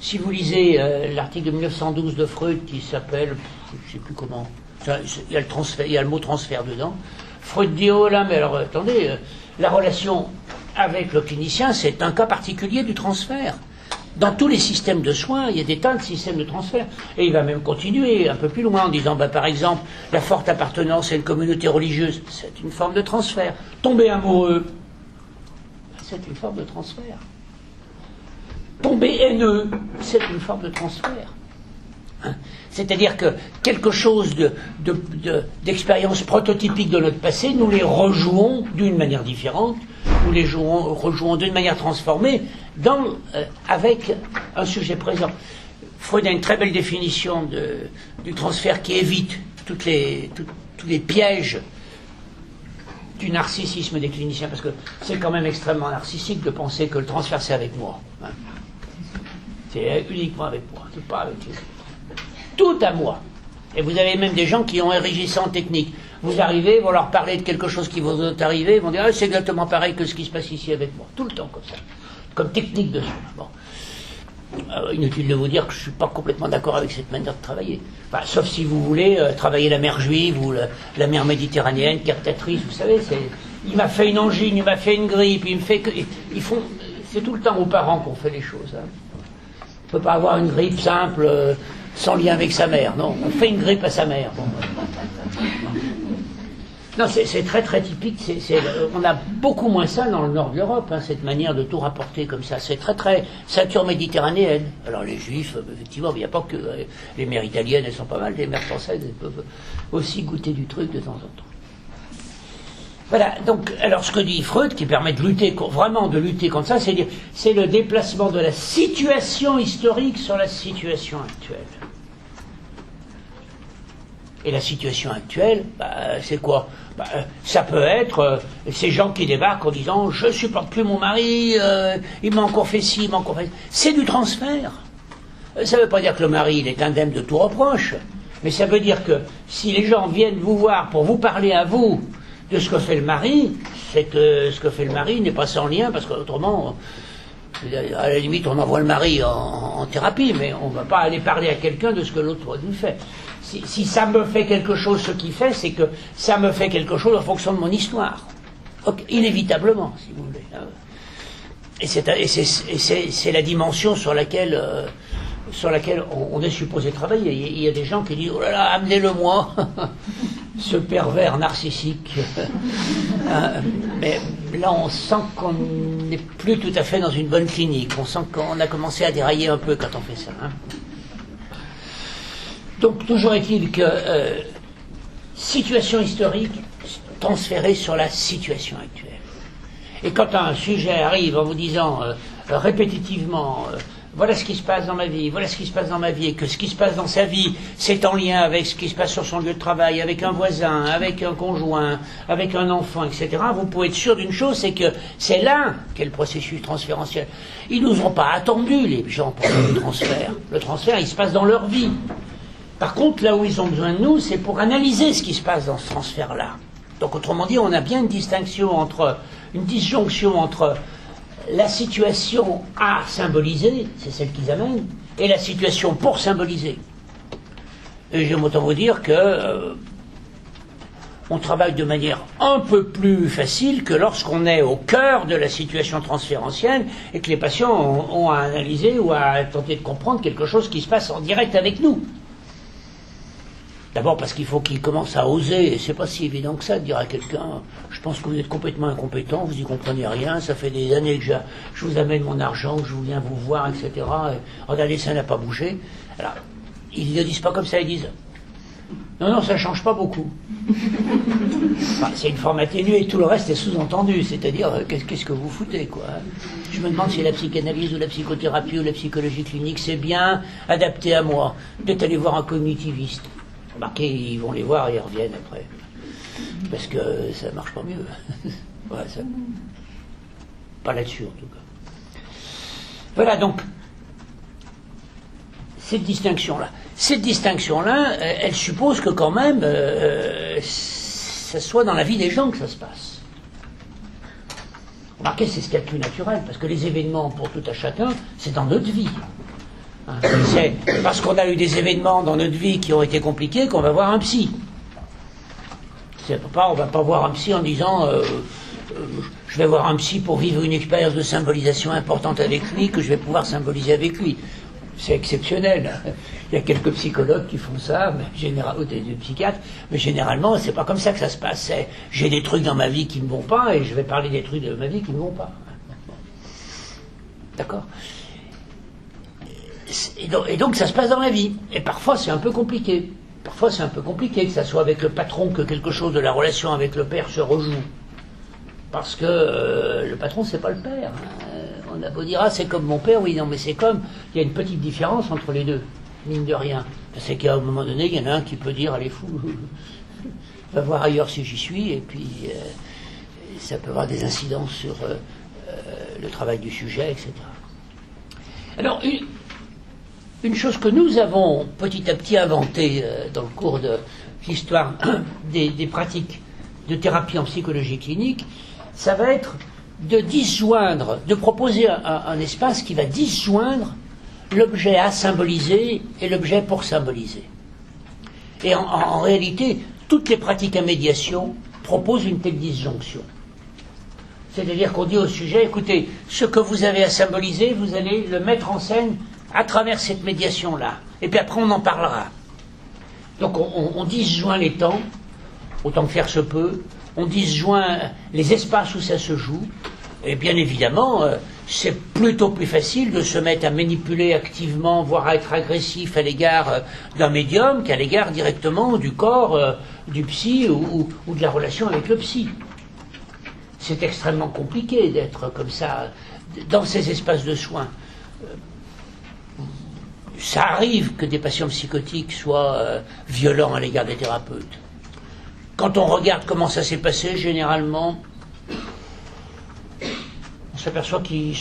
Speaker 1: Si vous lisez l'article de 1912 de Freud qui s'appelle, je ne sais plus comment, il y a le mot transfert dedans, Freud dit, oh là, mais alors attendez, la relation avec le clinicien, c'est un cas particulier du transfert. Dans tous les systèmes de soins, il y a des tas de systèmes de transfert. Et il va même continuer un peu plus loin en disant, par exemple, la forte appartenance à une communauté religieuse, c'est une forme de transfert. Tomber amoureux, c'est une forme de transfert. Tomber haineux, c'est une forme de transfert. Hein? C'est-à-dire que quelque chose d'expérience prototypique de notre passé, nous les rejouons d'une manière différente, nous les rejouons d'une manière transformée avec un sujet présent. Freud a une très belle définition du transfert qui évite tous les pièges du narcissisme des cliniciens, parce que c'est quand même extrêmement narcissique de penser que le transfert c'est avec moi. Hein. C'est uniquement avec moi, c'est pas avec les autres. Tout à moi. Et vous avez même des gens qui ont érigé ça en technique. Vous arrivez, vous leur parlez de quelque chose qui vous est arrivé, ils vont dire ah, c'est exactement pareil que ce qui se passe ici avec moi. Tout le temps comme ça. Comme technique de soin. Bon. Inutile de vous dire que je ne suis pas complètement d'accord avec cette manière de travailler. Enfin, sauf si vous voulez travailler la mer Juive ou la mer Méditerranéenne, captatrice, vous savez, il m'a fait une angine, il m'a fait une grippe, il me fait que. C'est tout le temps aux parents qu'on fait les choses. Hein. On ne peut pas avoir une grippe simple sans lien avec sa mère, non. On fait une grippe à sa mère. Bon. Non, c'est très très typique. On a beaucoup moins ça dans le nord de l'Europe, hein, cette manière de tout rapporter comme ça. C'est très très ceinture méditerranéenne. Alors les juifs, effectivement, il n'y a pas que les mères italiennes, elles sont pas mal, les mères françaises, elles peuvent aussi goûter du truc de temps en temps. Voilà, donc, alors ce que dit Freud, qui permet de lutter, vraiment de lutter contre ça, c'est le déplacement de la situation historique sur la situation actuelle. Et la situation actuelle, c'est quoi ? Ça peut être ces gens qui débarquent en disant « je ne supporte plus mon mari, il m'a encore fait ci, il m'a encore fait... » C'est du transfert. Ça ne veut pas dire que le mari il est indemne de tout reproche, mais ça veut dire que si les gens viennent vous voir pour vous parler à vous de ce que fait le mari, c'est que ce que fait le mari n'est pas sans lien, parce qu'autrement, à la limite, on envoie le mari en thérapie, mais on ne va pas aller parler à quelqu'un de ce que l'autre lui fait. Si ça me fait quelque chose, ce qu'il fait, c'est que ça me fait quelque chose en fonction de mon histoire. Okay, inévitablement, si vous voulez. Et c'est la dimension sur laquelle on est supposé travailler. Il y a des gens qui disent « oh là là, amenez-le-moi ». ce pervers narcissique. Mais là, on sent qu'on n'est plus tout à fait dans une bonne clinique. On sent qu'on a commencé à dérailler un peu quand on fait ça. Hein. Donc, toujours est-il que situation historique transférée sur la situation actuelle. Et quand un sujet arrive en vous disant répétitivement voilà ce qui se passe dans ma vie, voilà ce qui se passe dans ma vie, et que ce qui se passe dans sa vie, c'est en lien avec ce qui se passe sur son lieu de travail, avec un voisin, avec un conjoint, avec un enfant, etc., vous pouvez être sûr d'une chose, c'est que c'est là qu'est le processus transférentiel. Ils ne nous ont pas attendu, les gens, pour faire le transfert. Le transfert, il se passe dans leur vie. Par contre, là où ils ont besoin de nous, c'est pour analyser ce qui se passe dans ce transfert-là. Donc, autrement dit, on a bien une disjonction entre la situation à symboliser, c'est celle qu'ils amènent, et la situation pour symboliser. Et j'aime autant vous dire que on travaille de manière un peu plus facile que lorsqu'on est au cœur de la situation transférentielle et que les patients ont à analyser ou à tenter de comprendre quelque chose qui se passe en direct avec nous. D'abord parce qu'il faut qu'ils commencent à oser, et c'est pas si évident que ça de dire à quelqu'un je pense que vous êtes complètement incompétent, vous y comprenez rien, ça fait des années que je vous amène mon argent, que je viens vous voir, etc. Et regardez, ça n'a pas bougé. Alors, ils ne le disent pas comme ça, ils disent non, ça ne change pas beaucoup. Enfin, c'est une forme atténuée et tout le reste est sous-entendu, c'est-à-dire qu'est-ce que vous foutez, quoi. Je me demande si la psychanalyse ou la psychothérapie ou la psychologie clinique c'est bien adapté à moi. Peut-être aller voir un cognitiviste. Remarquez, ils vont les voir et ils reviennent après. Parce que ça marche pas mieux. Ouais, ça... Pas là-dessus, en tout cas. Voilà, donc, cette distinction-là. Cette distinction-là, elle suppose que quand même, ça soit dans la vie des gens que ça se passe. Remarquez, c'est ce qu'il y a de plus naturel, parce que les événements, pour tout à chacun, c'est dans notre vie. C'est parce qu'on a eu des événements dans notre vie qui ont été compliqués qu'on va voir un psy. On ne va pas voir un psy en disant je vais voir un psy pour vivre une expérience de symbolisation importante avec lui que je vais pouvoir symboliser avec lui. C'est exceptionnel. Il y a quelques psychologues qui font ça, ou des psychiatres, mais généralement c'est pas comme ça que ça se passe. J'ai des trucs dans ma vie qui ne vont pas et je vais parler des trucs de ma vie qui ne vont pas. D'accord ? Et donc ça se passe dans la vie. Et parfois c'est un peu compliqué. Parfois c'est un peu compliqué que ça soit avec le patron que quelque chose de la relation avec le père se rejoue. Parce que le patron c'est pas le père. On a beau dire ah c'est comme mon père, oui non mais c'est comme. Il y a une petite différence entre les deux, mine de rien. C'est qu'à un moment donné il y en a un qui peut dire allez fou, va voir ailleurs si j'y suis et puis ça peut avoir des incidences sur le travail du sujet, etc. Alors une chose que nous avons petit à petit inventée dans le cours de l'histoire des pratiques de thérapie en psychologie clinique, ça va être de disjoindre, de proposer un espace qui va disjoindre l'objet à symboliser et l'objet pour symboliser. Et en réalité, toutes les pratiques à médiation proposent une telle disjonction. C'est-à-dire qu'on dit au sujet, écoutez, ce que vous avez à symboliser, vous allez le mettre en scène à travers cette médiation-là. Et puis après, on en parlera. Donc on disjoint les temps, autant que faire se peut, on disjoint les espaces où ça se joue, et bien évidemment, c'est plutôt plus facile de se mettre à manipuler activement, voire à être agressif à l'égard d'un médium qu'à l'égard directement du corps, du psy ou de la relation avec le psy. C'est extrêmement compliqué d'être comme ça dans ces espaces de soins. Ça arrive que des patients psychotiques soient violents à l'égard des thérapeutes. Quand on regarde comment ça s'est passé, généralement, on s'aperçoit qu'ils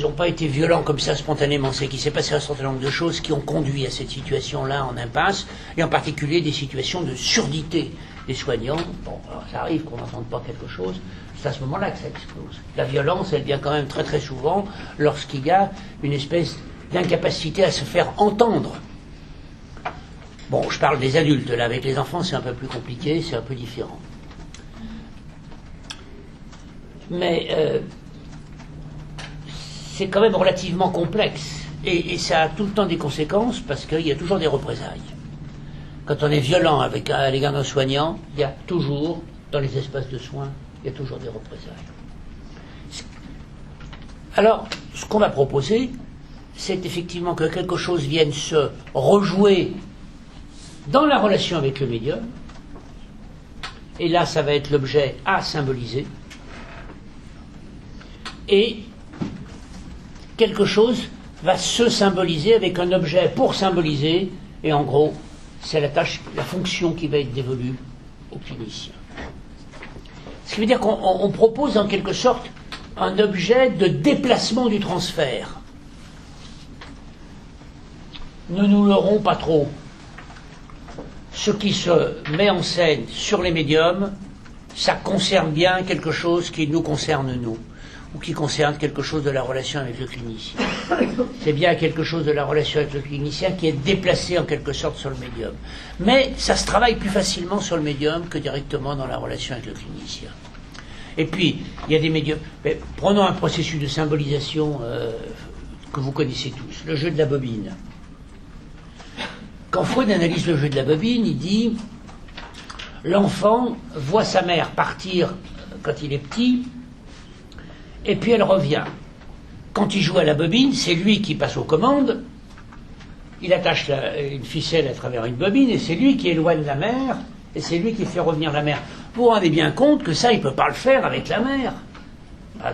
Speaker 1: n'ont pas été violents comme ça spontanément. C'est qu'il s'est passé un certain nombre de choses qui ont conduit à cette situation-là en impasse, et en particulier des situations de surdité des soignants. Bon, alors ça arrive qu'on n'entende pas quelque chose, c'est à ce moment-là que ça explose. La violence, elle vient quand même très très souvent lorsqu'il y a une espèce d'incapacité à se faire entendre. Bon, je parle des adultes, là, avec les enfants c'est un peu plus compliqué, c'est un peu différent. Mais c'est quand même relativement complexe, et ça a tout le temps des conséquences, parce qu'il y a toujours des représailles. quand on est violent à l'égard d'un soignant, il y a toujours, dans les espaces de soins, il y a toujours des représailles. Alors, ce qu'on va proposer, c'est effectivement que quelque chose vienne se rejouer dans la relation avec le médium, et là, ça va être l'objet à symboliser, et quelque chose va se symboliser avec un objet pour symboliser, et en gros, c'est la tâche, la fonction qui va être dévolue au clinicien. Ce qui veut dire qu'on propose en quelque sorte un objet de déplacement du transfert. Ne nous leurrons pas trop. Ce qui se met en scène sur les médiums, ça concerne bien quelque chose qui nous concerne nous, ou qui concerne quelque chose de la relation avec le clinicien. C'est bien quelque chose de la relation avec le clinicien qui est déplacé en quelque sorte sur le médium. Mais ça se travaille plus facilement sur le médium que directement dans la relation avec le clinicien. Et puis, il y a des médiums. Mais prenons un processus de symbolisation que vous connaissez tous, le jeu de la bobine. Quand Freud analyse le jeu de la bobine, il dit l'enfant voit sa mère partir quand il est petit, et puis elle revient. Quand il joue à la bobine, c'est lui qui passe aux commandes, il attache une ficelle à travers une bobine, et c'est lui qui éloigne la mère, et c'est lui qui fait revenir la mère. Vous vous rendez bien compte que ça, il ne peut pas le faire avec la mère.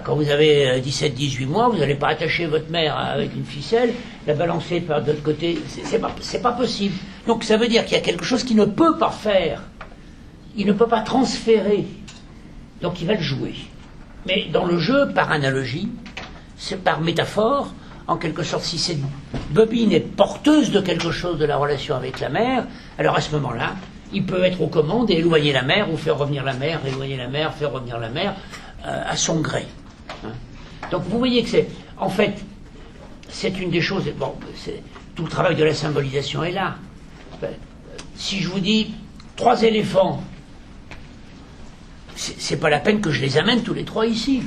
Speaker 1: Quand vous avez 17-18 mois, vous n'allez pas attacher votre mère avec une ficelle, la balancer par de l'autre côté, c'est pas possible. Donc ça veut dire qu'il y a quelque chose qu'il ne peut pas faire. Il ne peut pas transférer. Donc il va le jouer. Mais dans le jeu, par analogie, c'est par métaphore, en quelque sorte, si cette bobine est porteuse de quelque chose de la relation avec la mère, alors à ce moment-là, il peut être aux commandes et éloigner la mère, ou faire revenir la mère, éloigner la mère, faire revenir la mère, à son gré. Donc vous voyez que c'est, en fait, c'est une des choses, bon, tout le travail de la symbolisation est là. Si je vous dis 3 éléphants, c'est pas la peine que je les amène tous les 3 ici.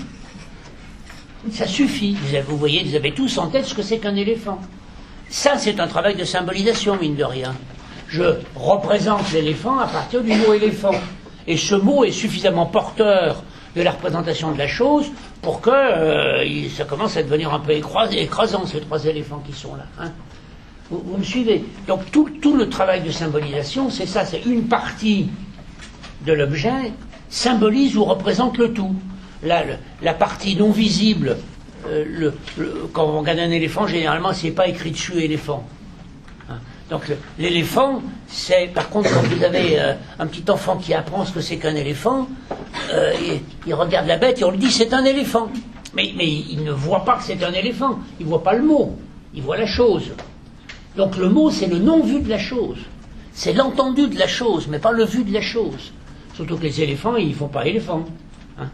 Speaker 1: Ça suffit. Vous voyez, vous avez tous en tête ce que c'est qu'un éléphant. Ça, c'est un travail de symbolisation, mine de rien. Je représente l'éléphant à partir du mot éléphant. Et ce mot est suffisamment porteur de la représentation de la chose pour que ça commence à devenir un peu écrasant, ces 3 éléphants qui sont là. Hein. Vous me suivez? Donc tout le travail de symbolisation, c'est ça, c'est une partie de l'objet symbolise ou représente le tout. La partie non visible, quand on regarde un éléphant, généralement, c'est pas écrit dessus éléphant. Hein. Donc l'éléphant, c'est, par contre, quand vous avez un petit enfant qui apprend ce que c'est qu'un éléphant, il regarde la bête et on lui dit c'est un éléphant. Mais il ne voit pas que c'est un éléphant, il ne voit pas le mot, il voit la chose. Donc le mot, c'est le non-vu de la chose. C'est l'entendu de la chose, mais pas le vu de la chose. Surtout que les éléphants, ils ne font pas éléphant. Hein.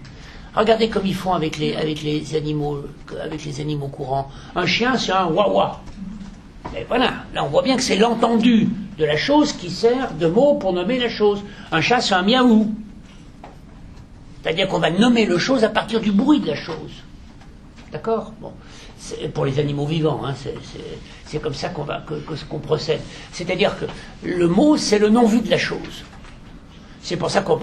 Speaker 1: Regardez comme ils font avec les animaux courants. Un chien, c'est un wawa. Et voilà, là on voit bien que c'est l'entendu de la chose qui sert de mot pour nommer la chose. Un chat, c'est un miaou. C'est-à-dire qu'on va nommer le chose à partir du bruit de la chose. D'accord? Bon. Pour les animaux vivants, hein, c'est comme ça qu'on procède. C'est-à-dire que le mot, c'est le non-vu de la chose. C'est pour ça qu'on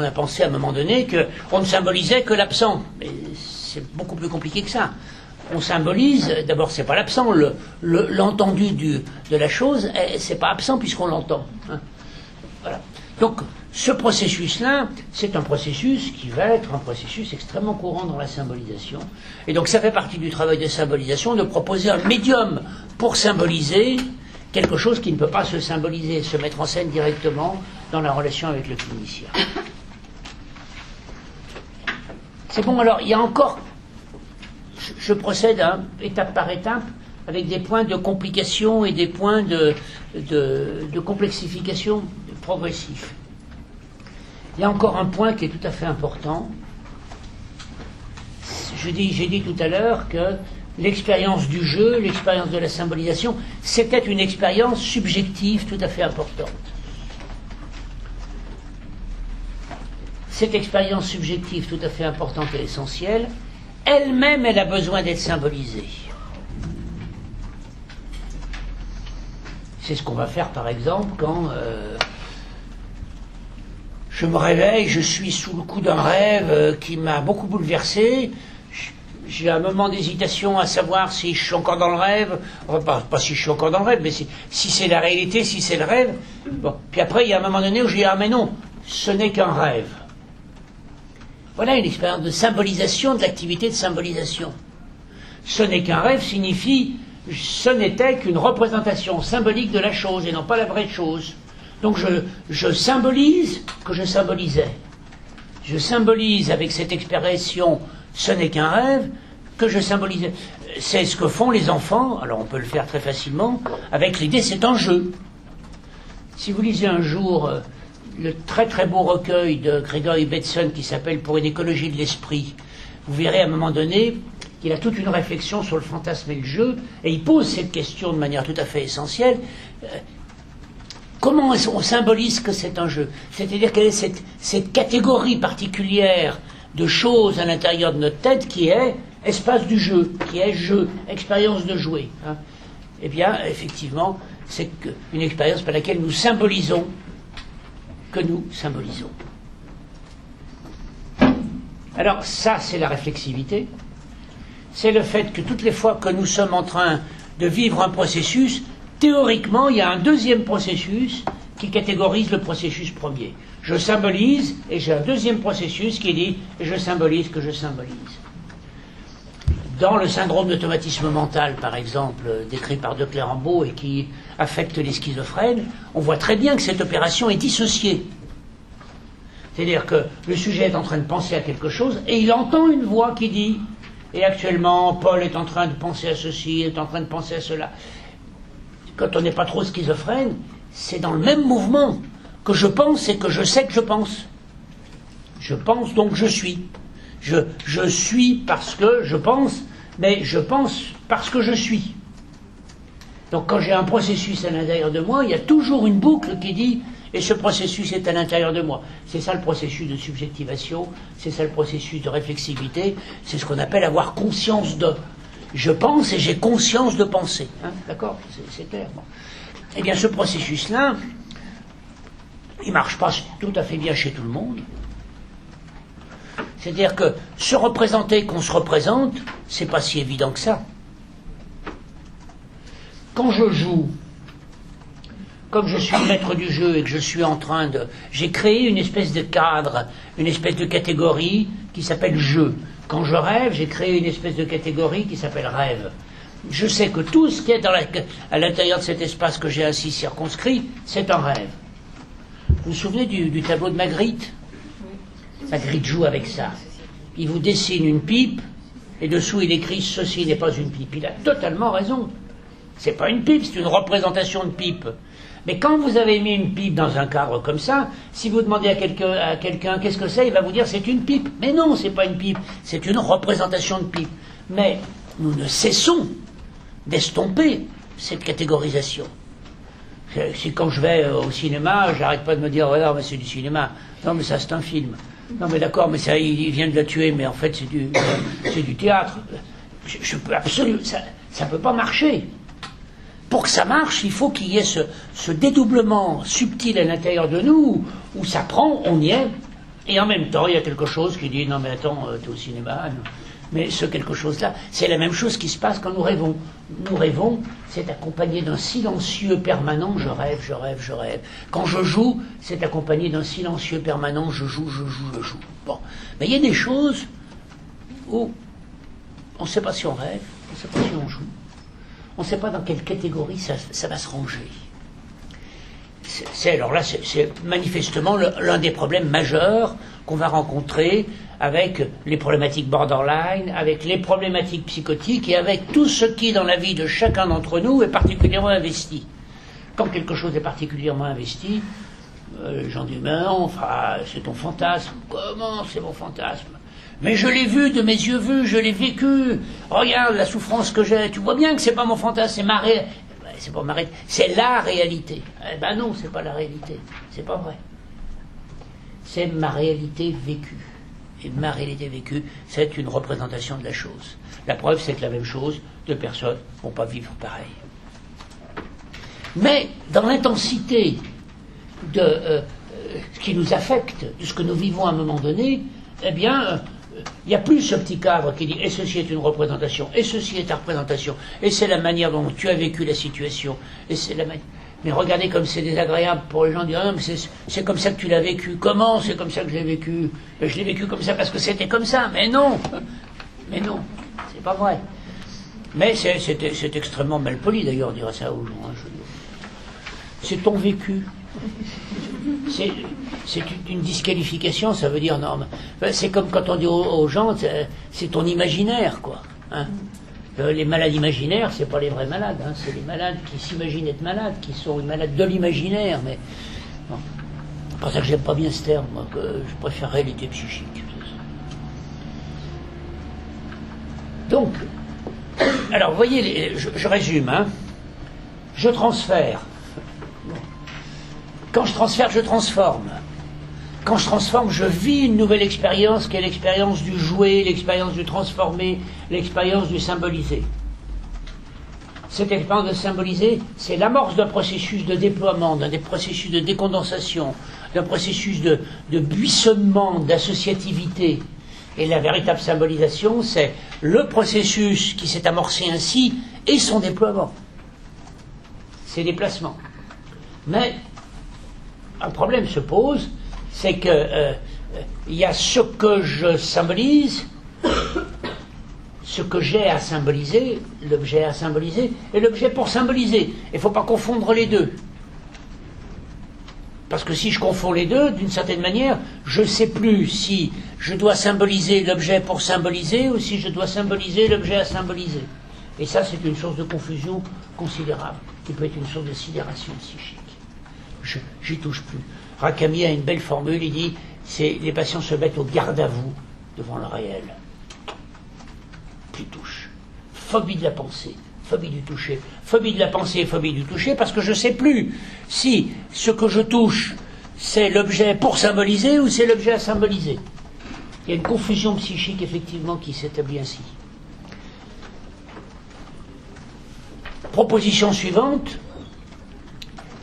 Speaker 1: a pensé à un moment donné qu'on ne symbolisait que l'absent. Mais c'est beaucoup plus compliqué que ça. On symbolise, d'abord c'est pas l'absent, l'entendu de la chose, c'est pas absent puisqu'on l'entend. Hein. Voilà. Donc ce processus-là, c'est un processus qui va être un processus extrêmement courant dans la symbolisation. Et donc ça fait partie du travail de symbolisation de proposer un médium pour symboliser quelque chose qui ne peut pas se symboliser, se mettre en scène directement dans la relation avec le clinicien. C'est bon, alors il y a encore, je procède étape par étape avec des points de complication et des points de complexification progressifs. Il y a encore un point qui est tout à fait important. J'ai dit tout à l'heure que l'expérience du jeu, l'expérience de la symbolisation, c'était une expérience subjective tout à fait importante. Cette expérience subjective tout à fait importante et essentielle, elle-même, elle a besoin d'être symbolisée. C'est ce qu'on va faire, par exemple, quand je me réveille, je suis sous le coup d'un rêve qui m'a beaucoup bouleversé. J'ai un moment d'hésitation à savoir si je suis encore dans le rêve, enfin, pas si je suis encore dans le rêve, mais si c'est la réalité, si c'est le rêve. Bon. Puis après, il y a un moment donné où je dis, ah mais non, ce n'est qu'un rêve. Voilà une expérience de symbolisation, de l'activité de symbolisation. Ce n'est qu'un rêve signifie, ce n'était qu'une représentation symbolique de la chose et non pas la vraie chose. Donc je symbolise que je symbolisais. Je symbolise avec cette expression ce n'est qu'un rêve que je symbolisais. C'est ce que font les enfants, alors on peut le faire très facilement, avec l'idée c'est un jeu. Si vous lisez un jour le très très beau recueil de Gregory Bateson qui s'appelle Pour une écologie de l'esprit, vous verrez à un moment donné qu'il a toute une réflexion sur le fantasme et le jeu, et il pose cette question de manière tout à fait essentielle. Comment on symbolise que c'est un jeu? C'est-à-dire quelle est cette catégorie particulière de choses à l'intérieur de notre tête qui est espace du jeu, qui est jeu, expérience de jouer. Hein. Eh bien, effectivement, c'est une expérience par laquelle nous symbolisons que nous symbolisons. Alors ça, c'est la réflexivité. C'est le fait que toutes les fois que nous sommes en train de vivre un processus, théoriquement, il y a un deuxième processus qui catégorise le processus premier. Je symbolise, et j'ai un deuxième processus qui dit « je symbolise que je symbolise ». Dans le syndrome d'automatisme mental, par exemple, décrit par de Clérambault et qui affecte les schizophrènes, on voit très bien que cette opération est dissociée. C'est-à-dire que le sujet est en train de penser à quelque chose et il entend une voix qui dit « et actuellement, Paul est en train de penser à ceci, est en train de penser à cela ». Quand on n'est pas trop schizophrène, c'est dans le même mouvement que je pense et que je sais que je pense. Je pense donc je suis. Je suis parce que je pense, mais je pense parce que je suis. Donc quand j'ai un processus à l'intérieur de moi, il y a toujours une boucle qui dit « et ce processus est à l'intérieur de moi ». C'est ça le processus de subjectivation, c'est ça le processus de réflexivité, c'est ce qu'on appelle avoir conscience de. Je pense et j'ai conscience de penser. Hein, d'accord, c'est clair. Bon. Eh bien, ce processus-là, il ne marche pas tout à fait bien chez tout le monde. C'est-à-dire que se représenter qu'on se représente, c'est pas si évident que ça. Quand je joue, comme je suis le maître du jeu et que je suis en train de... J'ai créé une espèce de cadre, une espèce de catégorie qui s'appelle jeu. Quand je rêve, j'ai créé une espèce de catégorie qui s'appelle rêve. Je sais que tout ce qui est à l'intérieur de cet espace que j'ai ainsi circonscrit, c'est un rêve. Vous vous souvenez du tableau de Magritte? Magritte joue avec ça. Il vous dessine une pipe, et dessous il écrit « Ceci n'est pas une pipe ». Il a totalement raison. C'est pas une pipe, c'est une représentation de pipe. Mais quand vous avez mis une pipe dans un cadre comme ça, si vous demandez à quelqu'un qu'est-ce que c'est, il va vous dire c'est une pipe. Mais non, c'est pas une pipe, c'est une représentation de pipe. Mais nous ne cessons d'estomper cette catégorisation. Si quand je vais au cinéma, j'arrête pas de me dire voilà, mais c'est du cinéma. Non, mais ça c'est un film. Non, mais d'accord, mais ça, il vient de la tuer, mais en fait c'est du théâtre. Je peux absolument, ça peut pas marcher. Pour que ça marche, il faut qu'il y ait ce dédoublement subtil à l'intérieur de nous, où ça prend, on y est, et en même temps, il y a quelque chose qui dit, non mais attends, t'es au cinéma, non. Mais ce quelque chose-là, c'est la même chose qui se passe quand nous rêvons. Nous rêvons, c'est accompagné d'un silencieux permanent, je rêve, je rêve, je rêve. Quand je joue, c'est accompagné d'un silencieux permanent, je joue, je joue, je joue. Bon. Mais il y a des choses où on ne sait pas si on rêve, on ne sait pas si on joue. On ne sait pas dans quelle catégorie ça va se ranger. Alors là, c'est manifestement l'un des problèmes majeurs qu'on va rencontrer avec les problématiques borderline, avec les problématiques psychotiques et avec tout ce qui, dans la vie de chacun d'entre nous, est particulièrement investi. Quand quelque chose est particulièrement investi, les gens disent, mais non, enfin, c'est ton fantasme. Comment c'est mon fantasme? Mais je l'ai vu de mes yeux vus, je l'ai vécu. Regarde la souffrance que j'ai. Tu vois bien que c'est pas mon fantasme, c'est ma réalité. C'est pas ma réalité, c'est la réalité. Eh ben non, c'est pas la réalité. C'est pas vrai. C'est ma réalité vécue. Et ma réalité vécue, c'est une représentation de la chose. La preuve, c'est que la même chose, deux personnes ne vont pas vivre pareil. Mais dans l'intensité ce qui nous affecte, de ce que nous vivons à un moment donné, eh bien, il n'y a plus ce petit cadre qui dit « et ceci est une représentation, et ceci est ta représentation, et c'est la manière dont tu as vécu la situation, et c'est la manière... » Mais regardez comme c'est désagréable pour les gens de dire « Ah, mais c'est comme ça que tu l'as vécu. » Comment c'est comme ça que je l'ai vécu? Je l'ai vécu comme ça parce que c'était comme ça. Mais non, c'est pas vrai. Mais c'est extrêmement malpoli d'ailleurs de dire ça aux gens. Hein, c'est ton vécu. C'est une disqualification, ça veut dire non. C'est comme quand on dit aux gens, c'est ton imaginaire, quoi. Hein. Les malades imaginaires, c'est pas les vrais malades, hein, c'est les malades qui s'imaginent être malades, qui sont les malades de l'imaginaire. Mais bon. C'est pour ça que j'aime pas bien ce terme, moi, que je préfère réalité psychique. Donc, alors, vous voyez, je résume, hein. Je transfère. Quand je transfère, je transforme. Quand je transforme, je vis une nouvelle expérience qui est l'expérience du jouer, l'expérience du transformer, l'expérience du symboliser. Cette expérience de symboliser, c'est l'amorce d'un processus de déploiement, d'un processus de décondensation, d'un processus de buissonnement, d'associativité. Et la véritable symbolisation, c'est le processus qui s'est amorcé ainsi et son déploiement. Ses déplacements. Mais un problème se pose, c'est que il y a ce que je symbolise, ce que j'ai à symboliser, l'objet à symboliser, et l'objet pour symboliser. Il ne faut pas confondre les deux. Parce que si je confonds les deux, d'une certaine manière, je ne sais plus si je dois symboliser l'objet pour symboliser ou si je dois symboliser l'objet à symboliser. Et ça, c'est une source de confusion considérable, qui peut être une source de sidération psychique. J'y touche plus. Rakami a une belle formule, il dit, les patients se mettent au garde à vous devant le réel. Plus touche. Phobie de la pensée, phobie du toucher. Phobie de la pensée, phobie du toucher, parce que je ne sais plus si ce que je touche, c'est l'objet pour symboliser ou c'est l'objet à symboliser. Il y a une confusion psychique, effectivement, qui s'établit ainsi. Proposition suivante.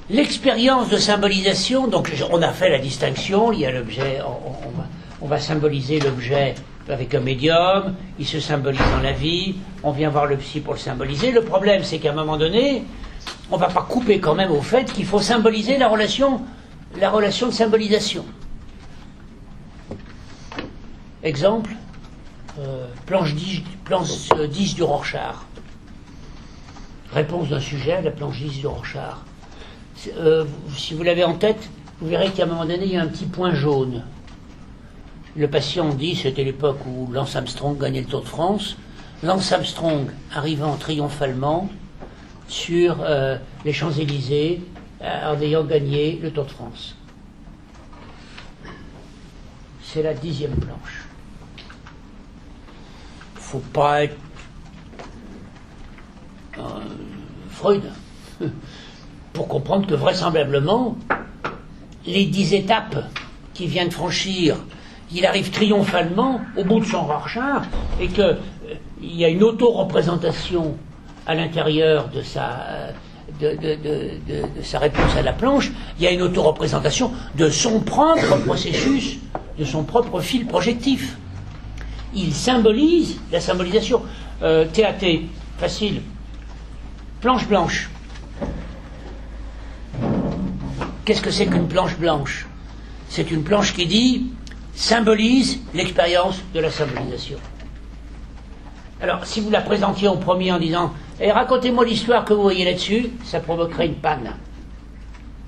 Speaker 1: L'expérience de symbolisation, donc on a fait la distinction, il y a l'objet, on va symboliser l'objet avec un médium, il se symbolise dans la vie, on vient voir le psy pour le symboliser. Le problème, c'est qu'à un moment donné, on ne va pas couper quand même au fait qu'il faut symboliser la relation de symbolisation. Exemple, planche 10 du Rorschach. Réponse d'un sujet à la planche 10 du Rorschach. Si vous l'avez en tête, vous verrez qu'à un moment donné, il y a un petit point jaune. Le patient dit, c'était l'époque où Lance Armstrong gagnait le Tour de France, Lance Armstrong arrivant triomphalement sur les Champs-Élysées en ayant gagné le Tour de France. C'est la 10e planche. Il ne faut pas être Freud pour comprendre que vraisemblablement, les 10 étapes qu'il vient de franchir, il arrive triomphalement au bout de son Rorschach, et qu'il y a une auto-représentation à l'intérieur de sa réponse à la planche, il y a une auto-représentation de son propre processus, de son propre fil projectif. Il symbolise la symbolisation. TAT, facile. Planche blanche. Qu'est-ce que c'est qu'une planche blanche? C'est une planche qui dit symbolise l'expérience de la symbolisation. Alors, si vous la présentiez au premier en disant racontez-moi l'histoire que vous voyez là-dessus, ça provoquerait une panne.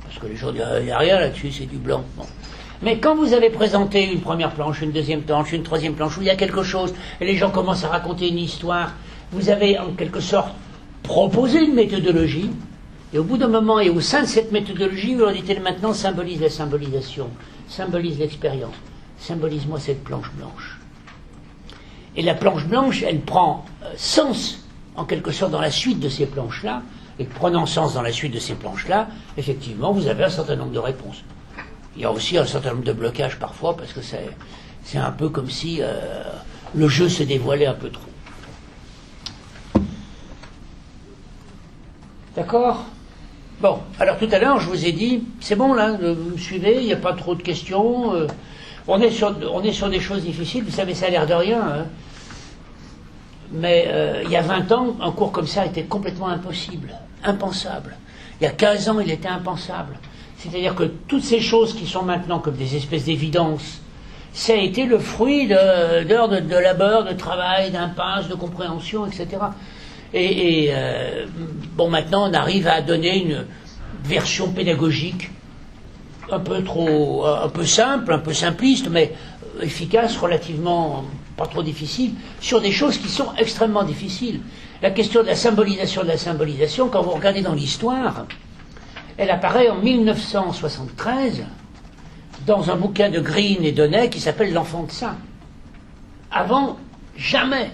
Speaker 1: Parce que les gens disent il n'y a rien là-dessus, c'est du blanc. Bon. Mais quand vous avez présenté une première planche, une deuxième planche, une troisième planche, où il y a quelque chose, et les gens commencent à raconter une histoire, vous avez en quelque sorte proposé une méthodologie. Et au bout d'un moment, et au sein de cette méthodologie, vous leur dites maintenant symbolise la symbolisation, symbolise l'expérience, symbolise-moi cette planche blanche. Et la planche blanche, elle prend sens, en quelque sorte, dans la suite de ces planches-là, et prenant sens dans la suite de ces planches-là, effectivement, vous avez un certain nombre de réponses. Il y a aussi un certain nombre de blocages parfois, parce que c'est un peu comme si le jeu se dévoilait un peu trop. D'accord ? Bon, alors tout à l'heure, je vous ai dit, c'est bon là, vous me suivez, il n'y a pas trop de questions. On est sur des choses difficiles, vous savez, ça a l'air de rien. Hein. Mais il y a 20 ans, un cours comme ça était complètement impossible, impensable. Il y a 15 ans, il était impensable. C'est-à-dire que toutes ces choses qui sont maintenant comme des espèces d'évidences, ça a été le fruit d'heures de labeur, de travail, d'impasse, de compréhension, etc. Bon, maintenant, on arrive à donner une version pédagogique un peu simple, un peu simpliste, mais efficace, relativement pas trop difficile, sur des choses qui sont extrêmement difficiles. La question de la symbolisation, quand vous regardez dans l'histoire, elle apparaît en 1973 dans un bouquin de Green et Donnet qui s'appelle L'Enfant de Saint. Avant, jamais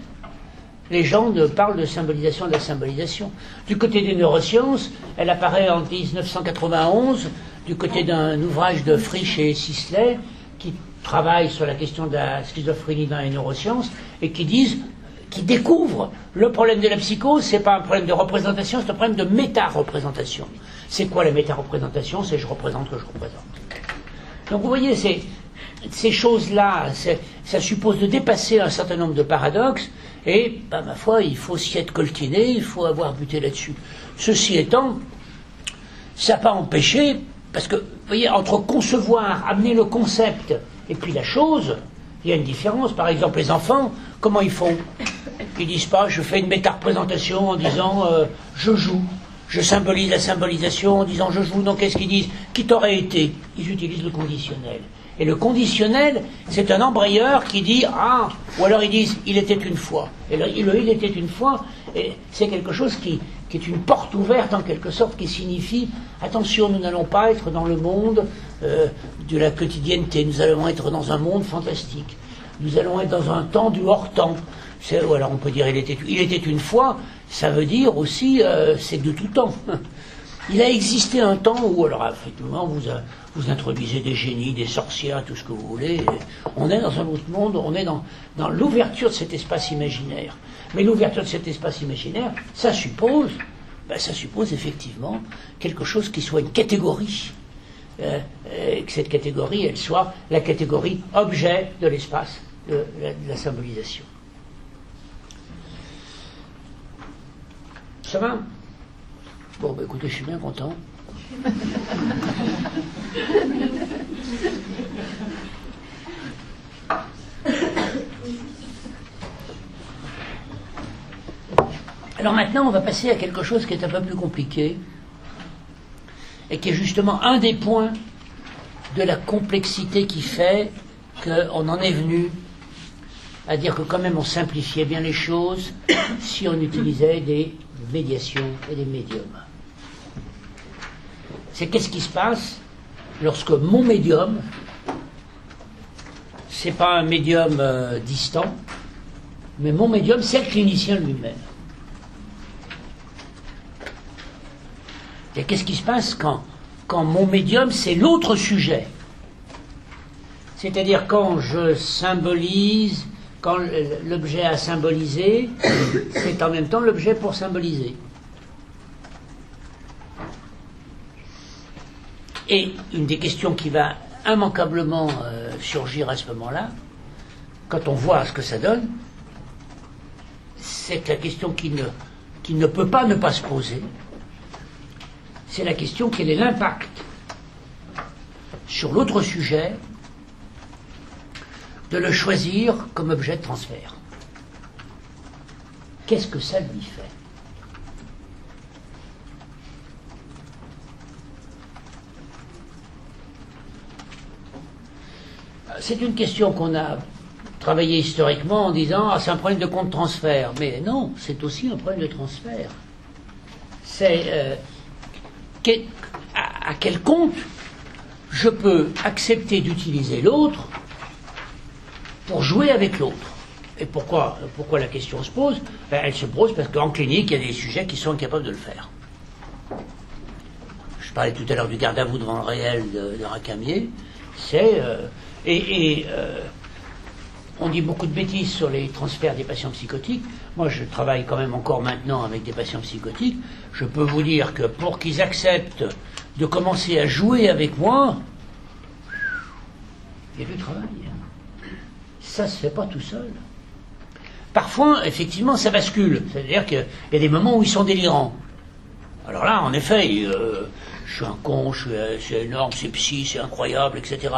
Speaker 1: les gens ne parlent de symbolisation de la symbolisation. Du côté des neurosciences, elle apparaît en 1991 du côté d'un ouvrage de Frisch et Sisley qui travaillent sur la question de la schizophrénie dans les neurosciences et qui découvrent le problème de la psychose, c'est pas un problème de représentation, c'est un problème de méta-représentation. C'est quoi la méta-représentation? C'est je représente que je représente. Donc vous voyez, ces choses-là, ça suppose de dépasser un certain nombre de paradoxes, et, ma foi, il faut s'y être coltiné, il faut avoir buté là-dessus. Ceci étant, ça n'a pas empêché, parce que, vous voyez, entre concevoir, amener le concept, et puis la chose, il y a une différence. Par exemple, les enfants, comment ils font? Ils disent pas, je fais une méta-représentation en disant, je joue. Je symbolise la symbolisation en disant, je joue. Donc, qu'est-ce qu'ils disent? Qui t'aurait été? Ils utilisent le conditionnel. Et le conditionnel, c'est un embrayeur qui dit, ah, ou alors ils disent, il était une fois. Et le il était une fois, et c'est quelque chose qui est une porte ouverte en quelque sorte, qui signifie, attention, nous n'allons pas être dans le monde de la quotidienneté, nous allons être dans un monde fantastique. Nous allons être dans un temps du hors-temps. Ou alors on peut dire, il était une fois, ça veut dire aussi, c'est de tout temps. Il a existé un temps où, alors effectivement, vous introduisez des génies, des sorcières, tout ce que vous voulez. On est dans un autre monde, on est dans l'ouverture de cet espace imaginaire. Mais l'ouverture de cet espace imaginaire, ça suppose effectivement quelque chose qui soit une catégorie. Et que cette catégorie, elle soit la catégorie objet de l'espace, de la symbolisation. Ça va? Bon, écoutez, je suis bien content. Alors maintenant, on va passer à quelque chose qui est un peu plus compliqué et qui est justement un des points de la complexité qui fait qu'on en est venu à dire que quand même on simplifiait bien les choses si on utilisait des médiations et des médiums. C'est qu'est-ce qui se passe lorsque mon médium, c'est pas un médium distant, mais mon médium, c'est le clinicien lui-même. Et qu'est-ce qui se passe quand mon médium, c'est l'autre sujet? C'est-à-dire quand je symbolise, quand l'objet à symboliser, c'est en même temps l'objet pour symboliser. Et une des questions qui va immanquablement surgir à ce moment-là, quand on voit ce que ça donne, c'est que la question qui ne peut pas ne pas se poser, c'est la question: quel est l'impact sur l'autre sujet de le choisir comme objet de transfert? Qu'est-ce que ça lui fait? C'est une question qu'on a travaillée historiquement en disant « Ah, c'est un problème de compte transfert ». Mais non, c'est aussi un problème de transfert. C'est à quel compte je peux accepter d'utiliser l'autre pour jouer avec l'autre. Et pourquoi la question se pose? Elle se pose parce qu'en clinique, il y a des sujets qui sont incapables de le faire. Je parlais tout à l'heure du garde à vous devant le réel de Racamier. on dit beaucoup de bêtises sur les transferts des patients psychotiques. Moi, je travaille quand même encore maintenant avec des patients psychotiques. Je peux vous dire que pour qu'ils acceptent de commencer à jouer avec moi, il y a du travail. Ça ne se fait pas tout seul. Parfois, effectivement, ça bascule. C'est-à-dire qu'il y a des moments où ils sont délirants. Alors là, en effet, je suis un con, c'est énorme, c'est psy, c'est incroyable, etc.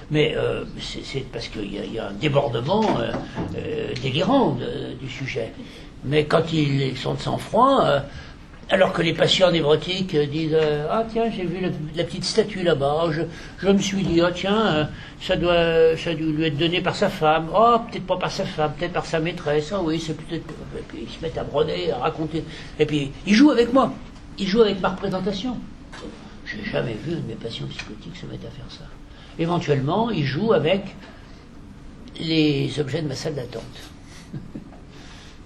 Speaker 1: Mais c'est parce qu'il y a un débordement délirant du sujet. Mais quand ils sont de sang-froid, alors que les patients névrotiques disent ah tiens, j'ai vu la petite statue là-bas, je me suis dit ah tiens, ça doit lui être donné par sa femme, oh peut-être pas par sa femme, peut-être par sa maîtresse, ah oui c'est peut-être, et puis ils se mettent à broder, à raconter, et puis ils jouent avec moi, ils jouent avec ma représentation. J'ai jamais vu un de mes patients psychotiques se mettre à faire ça. Éventuellement, ils jouent avec les objets de ma salle d'attente.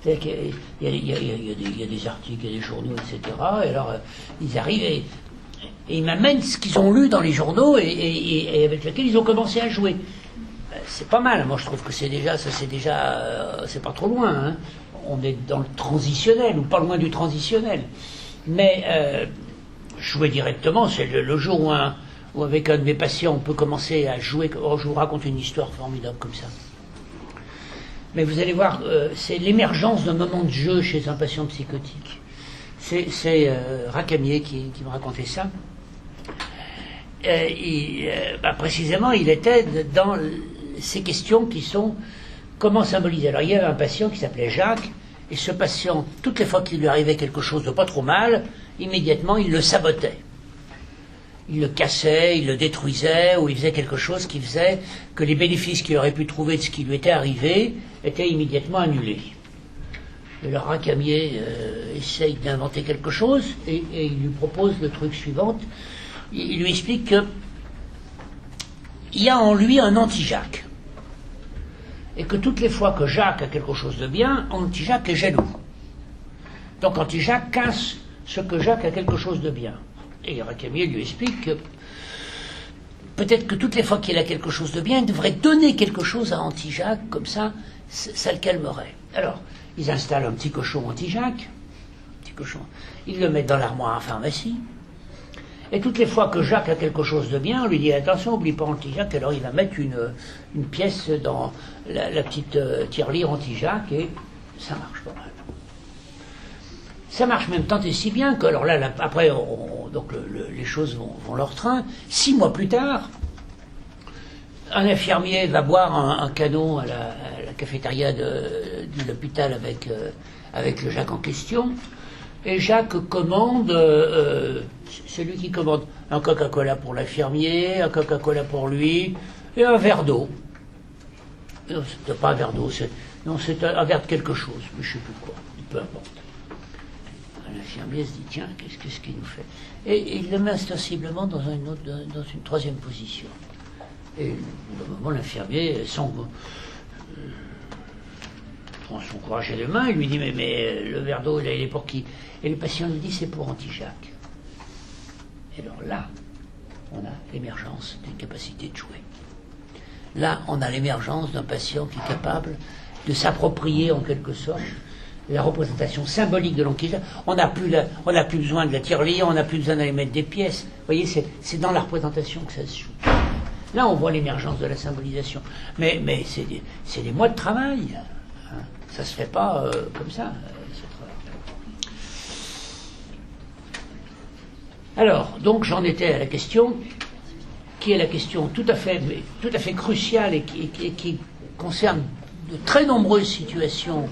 Speaker 1: Il y a des articles, il y a des journaux, etc. Et alors, ils arrivent et ils m'amènent ce qu'ils ont lu dans les journaux et avec lesquels ils ont commencé à jouer. C'est pas mal. Moi, je trouve que c'est pas trop loin. Hein. On est dans le transitionnel, ou pas loin du transitionnel. Mais jouer directement, c'est le jour où avec un de mes patients, on peut commencer à jouer. Oh, je vous raconte une histoire formidable comme ça. Mais vous allez voir, c'est l'émergence d'un moment de jeu chez un patient psychotique. C'est Racamier qui me racontait ça. Précisément, il était dans ces questions qui sont comment symboliser. Alors, il y avait un patient qui s'appelait Jacques, et ce patient, toutes les fois qu'il lui arrivait quelque chose de pas trop mal, immédiatement, il le sabotait. Il le cassait, il le détruisait, ou il faisait quelque chose qui faisait que les bénéfices qu'il aurait pu trouver de ce qui lui était arrivé étaient immédiatement annulés. Et le Racamier essaye d'inventer quelque chose et il lui propose le truc suivant. Il lui explique que il y a en lui un anti-Jacques. Et que toutes les fois que Jacques a quelque chose de bien, anti-Jacques est jaloux. Donc anti-Jacques casse ce que Jacques a quelque chose de bien. Et Racamier lui explique que peut-être que toutes les fois qu'il a quelque chose de bien, il devrait donner quelque chose à anti-Jacques, comme ça le calmerait. Alors, ils installent un petit cochon anti-Jacques, ils le mettent dans l'armoire à pharmacie, et toutes les fois que Jacques a quelque chose de bien, on lui dit attention, n'oublie pas anti-Jacques, alors il va mettre une pièce dans la petite tirelire anti-Jacques, et ça marche pas mal. Ça marche même tant et si bien que, alors là après, donc les choses vont leur train. 6 mois plus tard, un infirmier va boire un canon à la cafétéria de l'hôpital avec le Jacques en question, et Jacques commande, c'est lui qui commande un Coca-Cola pour l'infirmier, un Coca-Cola pour lui, et un verre d'eau. Non, c'est pas un verre d'eau, c'est un verre de quelque chose, mais je ne sais plus quoi, peu importe. L'infirmier se dit tiens, qu'est-ce qu'il nous fait, et il le met ostensiblement dans une troisième position. Et au moment l'infirmier prend son courage à deux mains, il lui dit mais le verre d'eau il est pour qui? Et le patient lui dit c'est pour anti-Jacques. Et alors là, on a l'émergence d'une capacité de jouer. Là, on a l'émergence d'un patient qui est capable de s'approprier en quelque sorte la représentation symbolique de l'anti-Jacques. On n'a plus besoin de la tirelire, on n'a plus besoin d'aller mettre des pièces. Vous voyez, c'est dans la représentation que ça se joue. Là, on voit l'émergence de la symbolisation. Mais c'est des mois de travail. Hein. Ça ne se fait pas comme ça, ce travail. Alors, donc, j'en étais à la question, qui est la question tout à fait cruciale et qui concerne de très nombreuses situations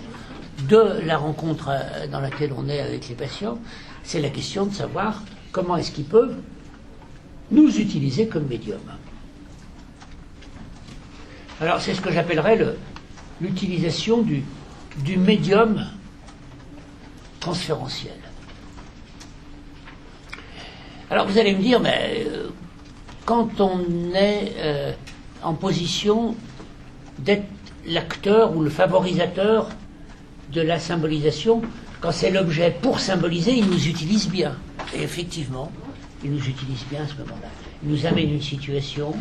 Speaker 1: de la rencontre dans laquelle on est avec les patients. C'est la question de savoir comment est-ce qu'ils peuvent nous utiliser comme médium. Alors c'est ce que j'appellerais l'utilisation du médium transférentiel. Alors vous allez me dire, mais quand on est en position d'être l'acteur ou le favorisateur de la symbolisation, quand c'est l'objet pour symboliser, il nous utilise bien. Et effectivement, il nous utilise bien à ce moment-là. Il nous amène une situation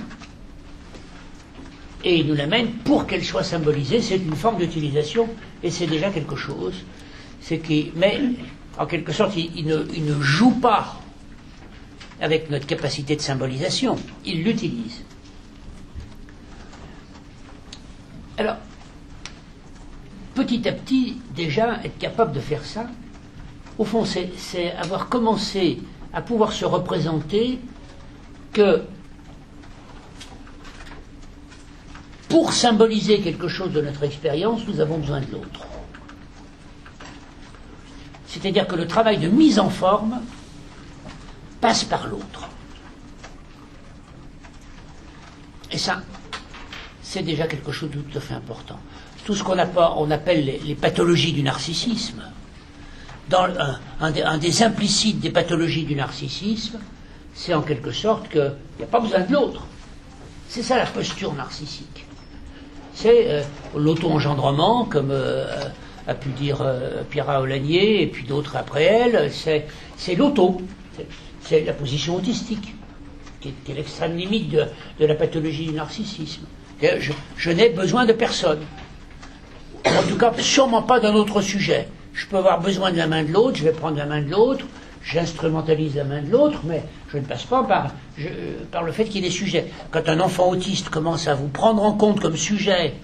Speaker 1: Et il nous l'amène pour qu'elle soit symbolisée. C'est une forme d'utilisation, et c'est déjà quelque chose. Mais, en quelque sorte, il ne joue pas avec notre capacité de symbolisation, il l'utilise. Alors, petit à petit, déjà, être capable de faire ça, au fond, c'est avoir commencé à pouvoir se représenter que pour symboliser quelque chose de notre expérience, nous avons besoin de l'autre. C'est-à-dire que le travail de mise en forme passe par l'autre. Et ça, c'est déjà quelque chose de tout à fait important. Tout ce qu'on appelle les pathologies du narcissisme, un des implicites des pathologies du narcissisme, c'est en quelque sorte qu'il n'y a pas besoin de l'autre. C'est ça la posture narcissique. C'est l'auto-engendrement, comme a pu dire Pierre Aulagnier, et puis d'autres après elle, c'est l'auto. C'est la position autistique, qui est l'extrême limite de la pathologie du narcissisme. Je n'ai besoin de personne. En tout cas, sûrement pas d'un autre sujet. Je peux avoir besoin de la main de l'autre, je vais prendre la main de l'autre, j'instrumentalise la main de l'autre, mais je ne passe pas par le fait qu'il est sujet. Quand un enfant autiste commence à vous prendre en compte comme sujet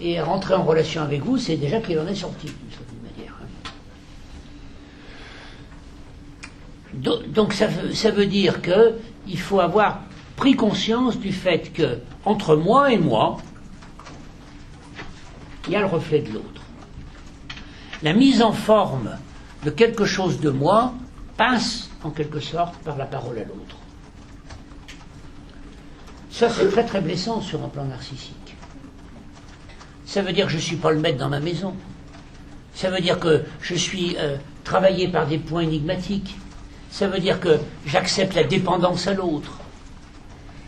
Speaker 1: et à rentrer en relation avec vous, c'est déjà qu'il en est sorti, d'une certaine manière. Donc ça veut dire qu'il faut avoir pris conscience du fait que, entre moi et moi, il y a le reflet de l'autre. La mise en forme de quelque chose de moi passe, en quelque sorte, par la parole à l'autre. Ça, c'est très très blessant sur un plan narcissique. Ça veut dire que je ne suis pas le maître dans ma maison. Ça veut dire que je suis travaillé par des points énigmatiques. Ça veut dire que j'accepte la dépendance à l'autre.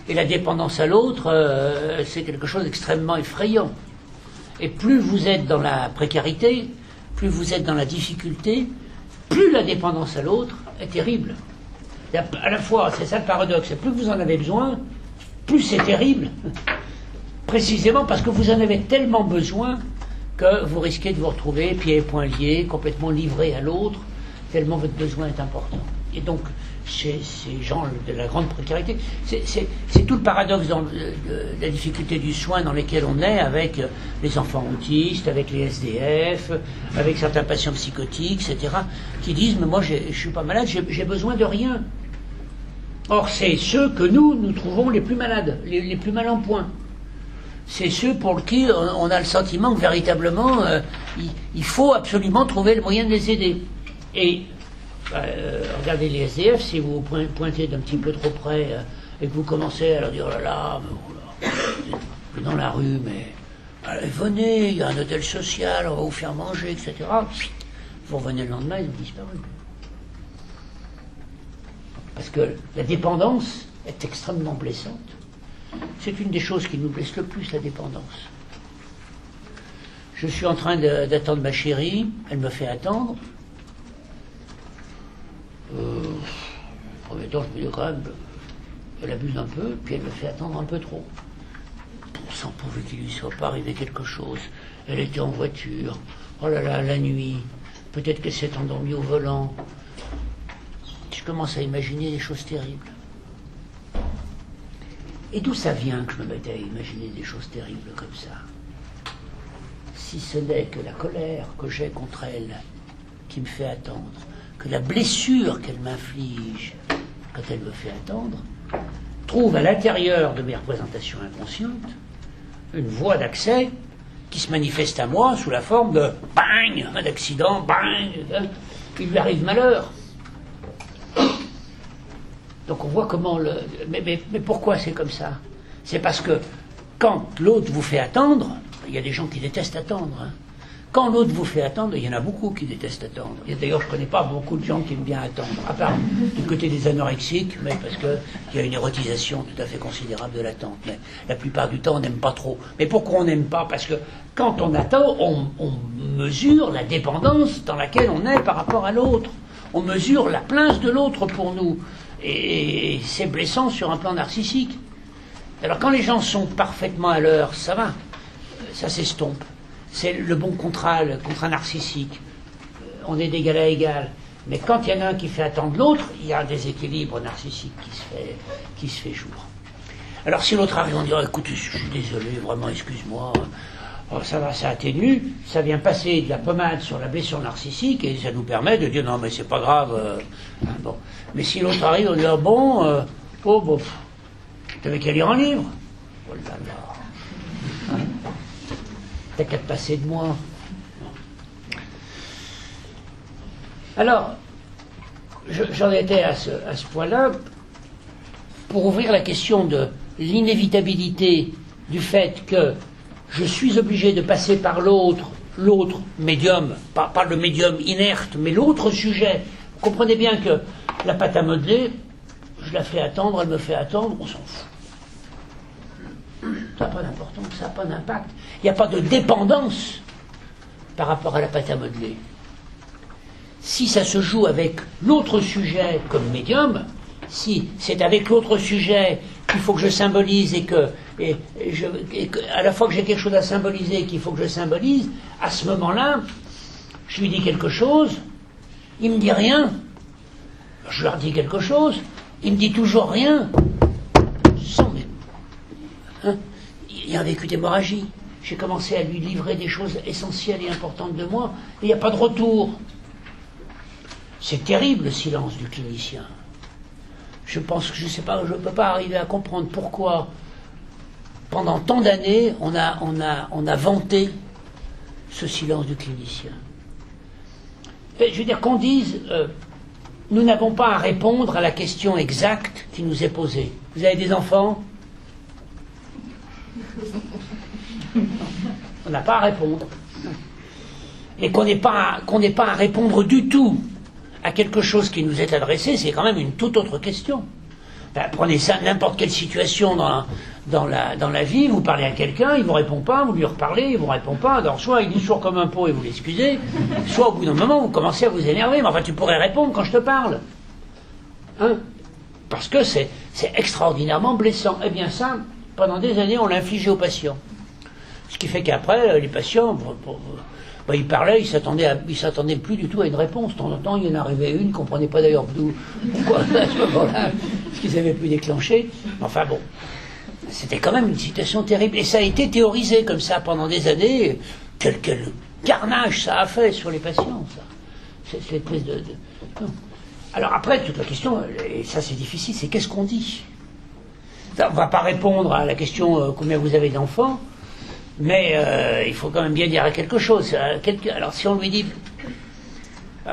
Speaker 1: Et la dépendance à l'autre, c'est quelque chose d'extrêmement effrayant. Et plus vous êtes dans la précarité, plus vous êtes dans la difficulté, plus la dépendance à l'autre est terrible. Et à la fois, c'est ça le paradoxe, plus vous en avez besoin, plus c'est terrible. Précisément parce que vous en avez tellement besoin que vous risquez de vous retrouver pieds et poings liés, complètement livrés à l'autre, tellement votre besoin est important. Et donc, chez ces gens de la grande précarité, c'est tout le paradoxe dans la difficulté du soin dans lesquels on est avec les enfants autistes, avec les SDF, avec certains patients psychotiques, etc., qui disent « mais moi je ne suis pas malade, j'ai besoin de rien ». Or, c'est ceux que nous trouvons les plus malades, les plus mal en point. C'est ceux pour qui on a le sentiment que véritablement il faut absolument trouver le moyen de les aider. Et regardez les SDF, si vous pointez d'un petit peu trop près et que vous commencez à leur dire « oh là là, dans la rue, mais allez, venez, il y a un hôtel social, on va vous faire manger, etc. » Vous revenez le lendemain, ils ont disparu. Parce que la dépendance est extrêmement blessante. C'est une des choses qui nous blesse le plus, la dépendance. Je suis en train d'attendre ma chérie, elle me fait attendre. Premier temps, je me dis quand même, elle abuse un peu, puis elle me fait attendre un peu trop. On s'en pouvait qu'il lui soit pas arrivé quelque chose. Elle était en voiture. Oh là là, la nuit. Peut-être qu'elle s'est endormie au volant. Je commence à imaginer des choses terribles. Et d'où ça vient que je me mettais à imaginer des choses terribles comme ça? Si ce n'est que la colère que j'ai contre elle, qui me fait attendre, que la blessure qu'elle m'inflige quand elle me fait attendre, trouve à l'intérieur de mes représentations inconscientes une voie d'accès qui se manifeste à moi sous la forme de bang, un accident, bang, il lui arrive malheur. Donc on voit comment mais pourquoi c'est comme ça? C'est parce que quand l'autre vous fait attendre, il y a des gens qui détestent attendre. Hein. Quand l'autre vous fait attendre, il y en a beaucoup qui détestent attendre. Et d'ailleurs, je ne connais pas beaucoup de gens qui aiment bien attendre, à part du côté des anorexiques, mais parce qu'il y a une érotisation tout à fait considérable de l'attente. Mais la plupart du temps, on n'aime pas trop. Mais pourquoi on n'aime pas? Parce que quand on attend, on mesure la dépendance dans laquelle on est par rapport à l'autre. On mesure la place de l'autre pour nous. Et c'est blessant sur un plan narcissique. Alors quand les gens sont parfaitement à l'heure, ça va, ça s'estompe. C'est le bon contrat, le contrat narcissique. On est d'égal à égal. Mais quand il y en a un qui fait attendre l'autre, il y a un déséquilibre narcissique qui se fait jour. Alors si l'autre arrive, on dirait, écoute, je suis désolé, vraiment, excuse-moi, oh, ça va, ça atténue, ça vient passer de la pommade sur la blessure narcissique et ça nous permet de dire, non mais c'est pas grave. Bon. Mais si l'autre arrive, on dit, ah bon, oh bon, t'avais qu'à lire un livre. Oh là là. Hein? T'as qu'à te passer de moi. Alors, j'en étais à ce point-là pour ouvrir la question de l'inévitabilité du fait que je suis obligé de passer par l'autre médium, pas le médium inerte, mais l'autre sujet. Vous comprenez bien que la pâte à modeler, je la fais attendre, elle me fait attendre, on s'en fout. Ça n'a pas d'importance, ça n'a pas d'impact. Il n'y a pas de dépendance par rapport à la pâte à modeler. Si ça se joue avec l'autre sujet comme médium, si c'est avec l'autre sujet qu'il faut que je symbolise à la fois que j'ai quelque chose à symboliser et qu'il faut que je symbolise, à ce moment-là, je lui dis quelque chose, il me dit rien, je leur dis quelque chose, il me dit toujours rien, sans même. Hein, il y a un vécu d'hémorragie. J'ai commencé à lui livrer des choses essentielles et importantes de moi, et il n'y a pas de retour. C'est terrible le silence du clinicien. Je pense que je ne peux pas arriver à comprendre pourquoi, pendant tant d'années, on a vanté ce silence du clinicien. Et je veux dire qu'on dise, nous n'avons pas à répondre à la question exacte qui nous est posée. Vous avez des enfants ? On n'a pas à répondre. Et qu'on n'ait pas à répondre du tout à quelque chose qui nous est adressé, c'est quand même une toute autre question. Ben, prenez ça, n'importe quelle situation dans la vie, vous parlez à quelqu'un, il ne vous répond pas, vous lui reparlez, il ne vous répond pas, alors soit il est sourd comme un pot et vous l'excusez, soit au bout d'un moment vous commencez à vous énerver, mais enfin tu pourrais répondre quand je te parle. Hein? Parce que c'est extraordinairement blessant. Eh bien ça, pendant des années, on l'a infligé aux patients. Ce qui fait qu'après, les patients... il parlait, il s'attendait plus du tout à une réponse. De temps en temps, il y en arrivait une, ne comprenait pas d'ailleurs pourquoi à ce moment-là, ce qu'ils avaient pu déclencher. Enfin bon, c'était quand même une situation terrible. Et ça a été théorisé comme ça pendant des années. Quel carnage ça a fait sur les patients, ça. Cette espèce de... Non. Alors après, toute la question, et ça c'est difficile, c'est qu'est-ce qu'on dit ? On ne va pas répondre à la question combien vous avez d'enfants. Mais il faut quand même bien dire quelque chose. Alors si on lui dit,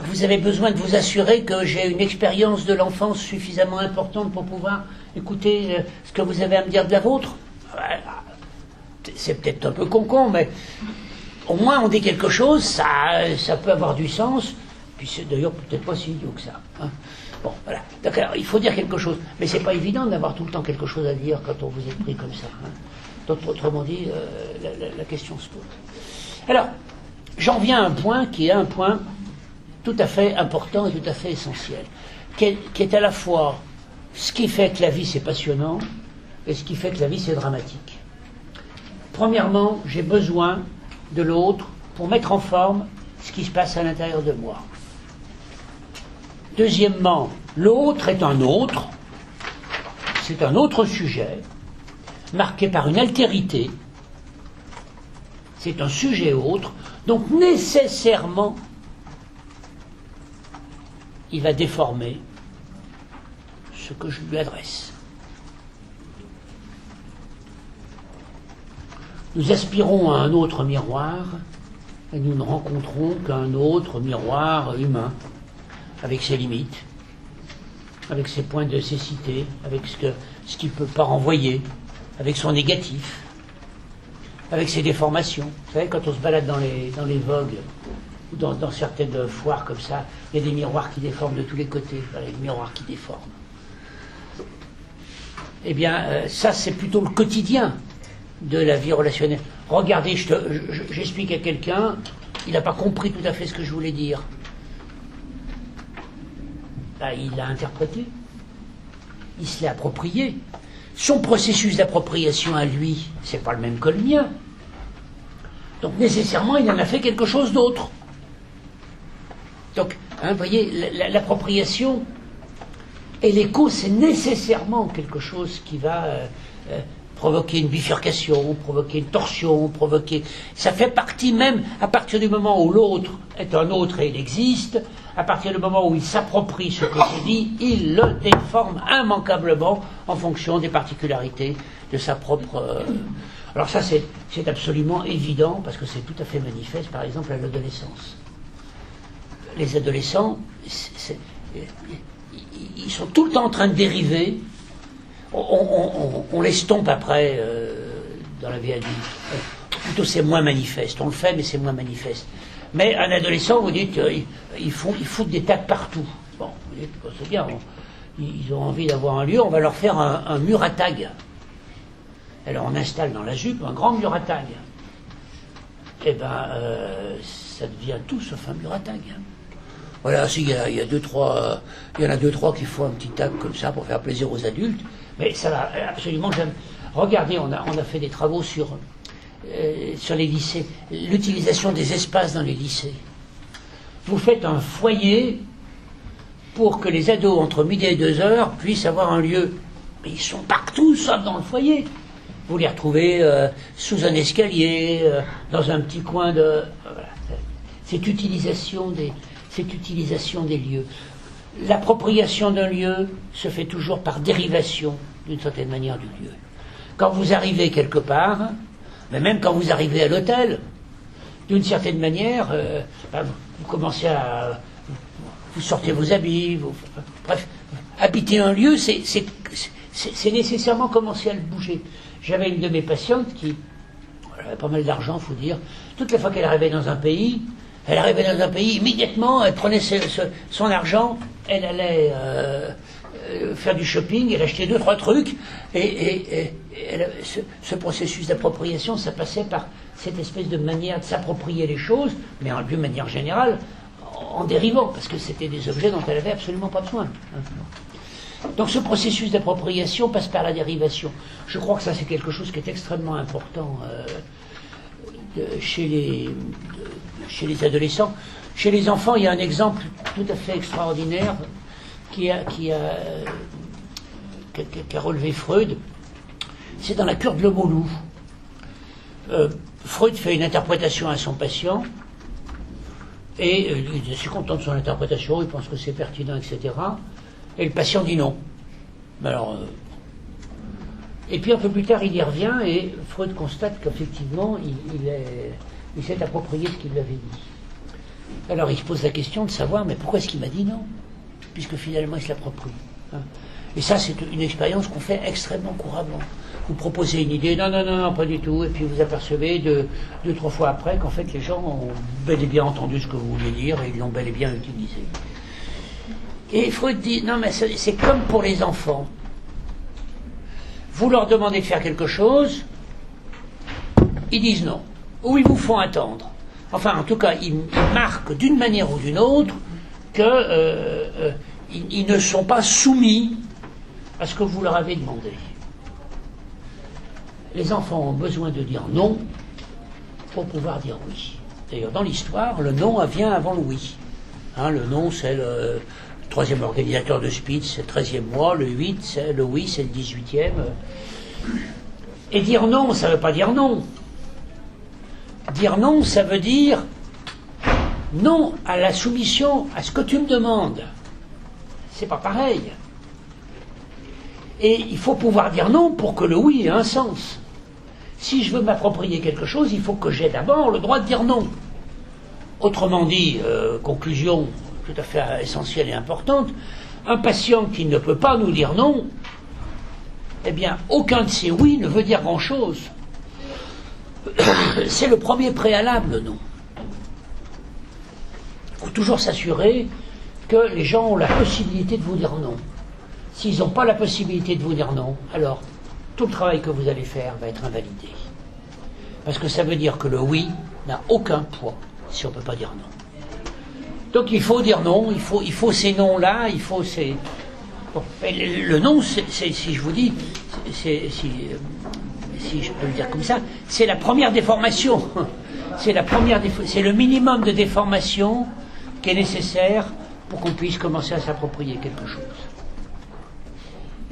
Speaker 1: vous avez besoin de vous assurer que j'ai une expérience de l'enfance suffisamment importante pour pouvoir écouter ce que vous avez à me dire de la vôtre, c'est peut-être un peu con, mais au moins on dit quelque chose, ça peut avoir du sens, puis c'est d'ailleurs peut-être pas si idiot que ça. Hein. Bon, voilà. D'accord, il faut dire quelque chose, mais c'est pas évident d'avoir tout le temps quelque chose à dire quand on vous est pris comme ça. Hein. Donc, autrement dit, la question se pose. Alors, j'en viens à un point qui est un point tout à fait important et tout à fait essentiel, qui est à la fois ce qui fait que la vie c'est passionnant et ce qui fait que la vie c'est dramatique. Premièrement, j'ai besoin de l'autre pour mettre en forme ce qui se passe à l'intérieur de moi. Deuxièmement, l'autre est un autre, c'est un autre sujet, marqué par une altérité, c'est un sujet autre, donc nécessairement, il va déformer ce que je lui adresse. Nous aspirons à un autre miroir, et nous ne rencontrons qu'un autre miroir humain, avec ses limites, avec ses points de cécité, avec ce qu'il ne peut pas renvoyer, avec son négatif, avec ses déformations. Vous savez, quand on se balade dans les vogues, ou dans certaines foires comme ça, il y a des miroirs qui déforment de tous les côtés. Voilà, les miroirs qui déforment. Eh bien, ça, c'est plutôt le quotidien de la vie relationnelle. Regardez, j'explique à quelqu'un, il n'a pas compris tout à fait ce que je voulais dire. Là, il l'a interprété. Il se l'est approprié. son processus d'appropriation à lui, c'est pas le même que le mien. Donc nécessairement, il en a fait quelque chose d'autre. Donc, vous voyez, l'appropriation et l'écho, c'est nécessairement quelque chose qui va provoquer une bifurcation, provoquer une torsion, Ça fait partie même, à partir du moment où l'autre est un autre et il existe, à partir du moment où il s'approprie ce que je dis, il le déforme immanquablement en fonction des particularités de sa propre... Alors ça, c'est absolument évident, parce que c'est tout à fait manifeste, par exemple, à l'adolescence. Les adolescents, ils sont tout le temps en train de dériver. On l'estompe après dans la vie adulte. Plutôt c'est moins manifeste. On le fait, mais c'est moins manifeste. Mais un adolescent, vous dites, ils foutent des tags partout. Bon, vous dites, c'est bien, ils ont envie d'avoir un lieu, on va leur faire un mur à tags. Alors on installe dans la jupe un grand mur à tags. Eh bien, ça devient tout sauf un mur à tags. Voilà, il y en a deux, trois qui font un petit tag comme ça pour faire plaisir aux adultes, mais ça va absolument jamais. Regardez, on a fait des travaux sur les lycées, l'utilisation des espaces dans les lycées. Vous faites un foyer pour que les ados entre midi et 2 heures puissent avoir un lieu. Mais ils sont partout, sauf dans le foyer. Vous les retrouvez sous un escalier, dans un petit coin de... Voilà. Cette utilisation des lieux. L'appropriation d'un lieu se fait toujours par dérivation, d'une certaine manière, du lieu. Quand vous arrivez quelque part, mais même quand vous arrivez à l'hôtel, d'une certaine manière, vous commencez à... Vous sortez vos habits, bref, habiter un lieu, c'est nécessairement commencer à le bouger. J'avais une de mes patientes qui avait pas mal d'argent, il faut dire. Toutes les fois qu'elle arrivait dans un pays, immédiatement, elle prenait son argent, elle allait faire du shopping, elle achetait 2-3 trucs, et ce processus d'appropriation, ça passait par cette espèce de manière de s'approprier les choses, mais d'une manière générale, en dérivant, parce que c'était des objets dont elle n'avait absolument pas besoin. Donc ce processus d'appropriation passe par la dérivation. Je crois que ça, c'est quelque chose qui est extrêmement important chez les adolescents. Chez les enfants, il y a un exemple tout à fait extraordinaire qu'a relevé Freud. C'est dans la cure de l'homme au loup. Freud fait une interprétation à son patient et il est assez content de son interprétation, il pense que c'est pertinent, etc. Et le patient dit non. Alors, et puis un peu plus tard, il y revient et Freud constate qu'effectivement, il s'est approprié ce qu'il lui avait dit. Alors il se pose la question de savoir, mais pourquoi est-ce qu'il m'a dit non? Puisque finalement, il se l'approprie. Et ça, c'est une expérience qu'on fait extrêmement couramment. Vous proposez une idée, non, pas du tout, et puis vous apercevez 2-3 fois après qu'en fait, les gens ont bel et bien entendu ce que vous vouliez dire et ils l'ont bel et bien utilisé. Et Freud dit, non mais c'est comme pour les enfants. Vous leur demandez de faire quelque chose, ils disent non. Ou ils vous font attendre. Enfin, en tout cas, ils marquent d'une manière ou d'une autre qu'ils ne sont pas soumis à ce que vous leur avez demandé. Les enfants ont besoin de dire non pour pouvoir dire oui. D'ailleurs, dans l'histoire, le non vient avant le oui. Le non, c'est le 3e organisateur de Spitz, c'est le 13e mois, le 8, c'est le oui, c'est le 18e. Et dire non, ça ne veut pas dire non. Dire non, ça veut dire non à la soumission à ce que tu me demandes. C'est pas pareil. Et il faut pouvoir dire non pour que le oui ait un sens. Si je veux m'approprier quelque chose, il faut que j'ai d'abord le droit de dire non. Autrement dit, conclusion tout à fait essentielle et importante, un patient qui ne peut pas nous dire non, eh bien, aucun de ces oui ne veut dire grand-chose. C'est le premier préalable, le non. Il faut toujours s'assurer que les gens ont la possibilité de vous dire non. S'ils n'ont pas la possibilité de vous dire non, alors tout le travail que vous allez faire va être invalidé. Parce que ça veut dire que le oui n'a aucun poids si on ne peut pas dire non. Donc il faut dire non, il faut ces noms-là, il faut ces... Bon, le non, si je vous dis, si je peux le dire comme ça, c'est la première déformation. C'est le minimum de déformation qui est nécessaire pour qu'on puisse commencer à s'approprier quelque chose.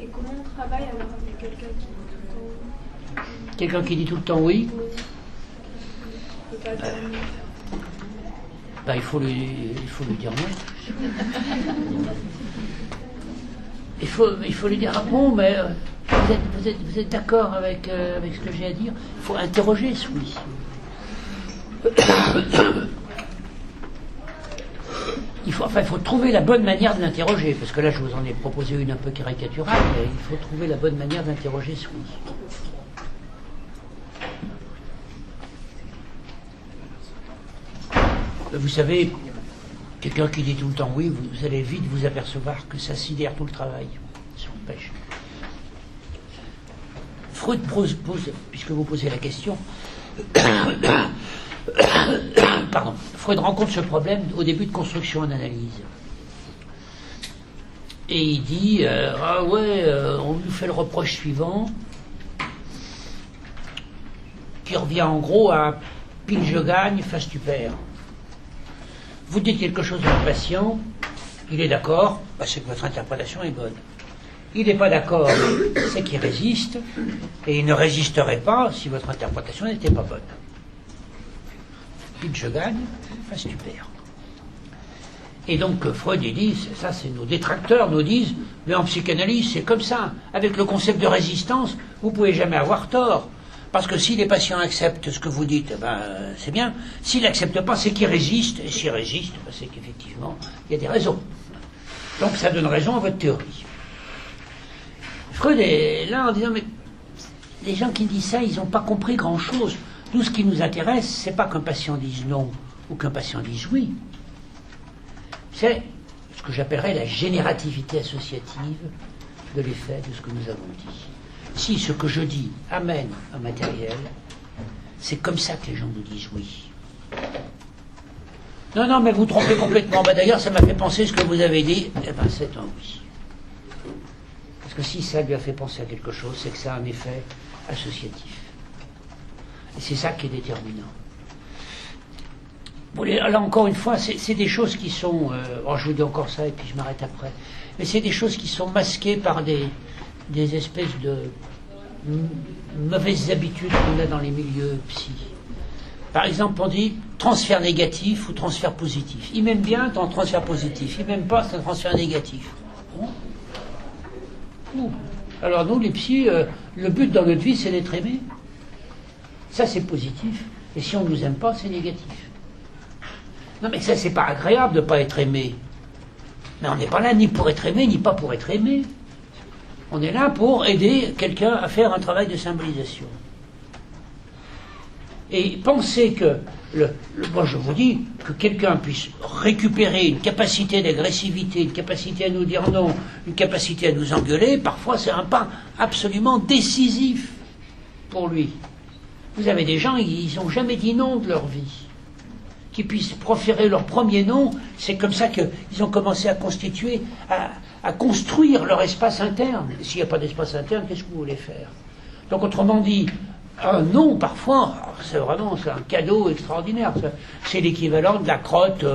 Speaker 2: Et comment on travaille alors avec quelqu'un qui dit tout le temps oui?
Speaker 1: Quelqu'un qui dit tout le temps oui,
Speaker 2: Il peut pas dire non.
Speaker 1: ben, il faut lui dire non. Il faut lui dire ah bon, mais vous êtes d'accord avec ce que j'ai à dire? Il faut interroger ce oui. Il faut trouver la bonne manière de l'interroger, parce que là je vous en ai proposé une un peu caricaturale, mais il faut trouver la bonne manière d'interroger ce oui. Vous savez, quelqu'un qui dit tout le temps oui, vous allez vite vous apercevoir que ça sidère tout le travail. Ça empêche. Freud pose, puisque vous posez la question, pardon, Freud rencontre ce problème au début de construction en analyse. Et il dit, ah ouais, on nous fait le reproche suivant, qui revient en gros à pile je gagne, face tu perds. Vous dites quelque chose au patient, il est d'accord, bah c'est que votre interprétation est bonne. Il n'est pas d'accord, c'est qu'il résiste, et il ne résisterait pas si votre interprétation n'était pas bonne. Pile je gagne, face tu perds. Et donc Freud il dit, ça c'est nos détracteurs nous disent, mais en psychanalyse c'est comme ça, avec le concept de résistance, vous ne pouvez jamais avoir tort. Parce que si les patients acceptent ce que vous dites, ben, c'est bien. S'ils n'acceptent pas, c'est qu'ils résistent. Et s'ils résistent, ben, c'est qu'effectivement, il y a des raisons. Donc ça donne raison à votre théorie. Freud est là en disant, mais les gens qui disent ça, ils n'ont pas compris grand-chose. Nous, ce qui nous intéresse, c'est pas qu'un patient dise non ou qu'un patient dise oui. C'est ce que j'appellerais la générativité associative de l'effet de ce que nous avons dit. Si ce que je dis amène un matériel, c'est comme ça que les gens nous disent oui. Non, non, mais vous trompez complètement. Ben, d'ailleurs, ça m'a fait penser ce que vous avez dit. Eh bien, c'est un oui. Parce que si ça lui a fait penser à quelque chose, c'est que ça a un effet associatif. Et c'est ça qui est déterminant. Bon, là, encore une fois, c'est des choses qui sont... je vous dis encore ça et puis je m'arrête après. Mais c'est des choses qui sont masquées par des espèces de mauvaises habitudes qu'on a dans les milieux psy. Par exemple, on dit transfert négatif ou transfert positif. Ils m'aiment bien dans le transfert positif, ils m'aiment pas, c'est un transfert négatif. Bon. Nous. Alors nous, les psys, le but dans notre vie, c'est d'être aimé. Ça, c'est positif. Et si on ne nous aime pas, c'est négatif. Non, mais ça, c'est pas agréable de ne pas être aimé. Mais on n'est pas là ni pour être aimé, ni pas pour être aimé. On est là pour aider quelqu'un à faire un travail de symbolisation. Et pensez que, moi je vous dis, que quelqu'un puisse récupérer une capacité d'agressivité, une capacité à nous dire non, une capacité à nous engueuler, parfois c'est un pas absolument décisif pour lui. Vous avez des gens, ils n'ont jamais dit non de leur vie. Qui puissent proférer leur premier nom, c'est comme ça qu'ils ont commencé à constituer, à construire leur espace interne. S'il n'y a pas d'espace interne, qu'est-ce que vous voulez faire? Donc autrement dit, un nom parfois, c'est un cadeau extraordinaire. C'est l'équivalent de la crotte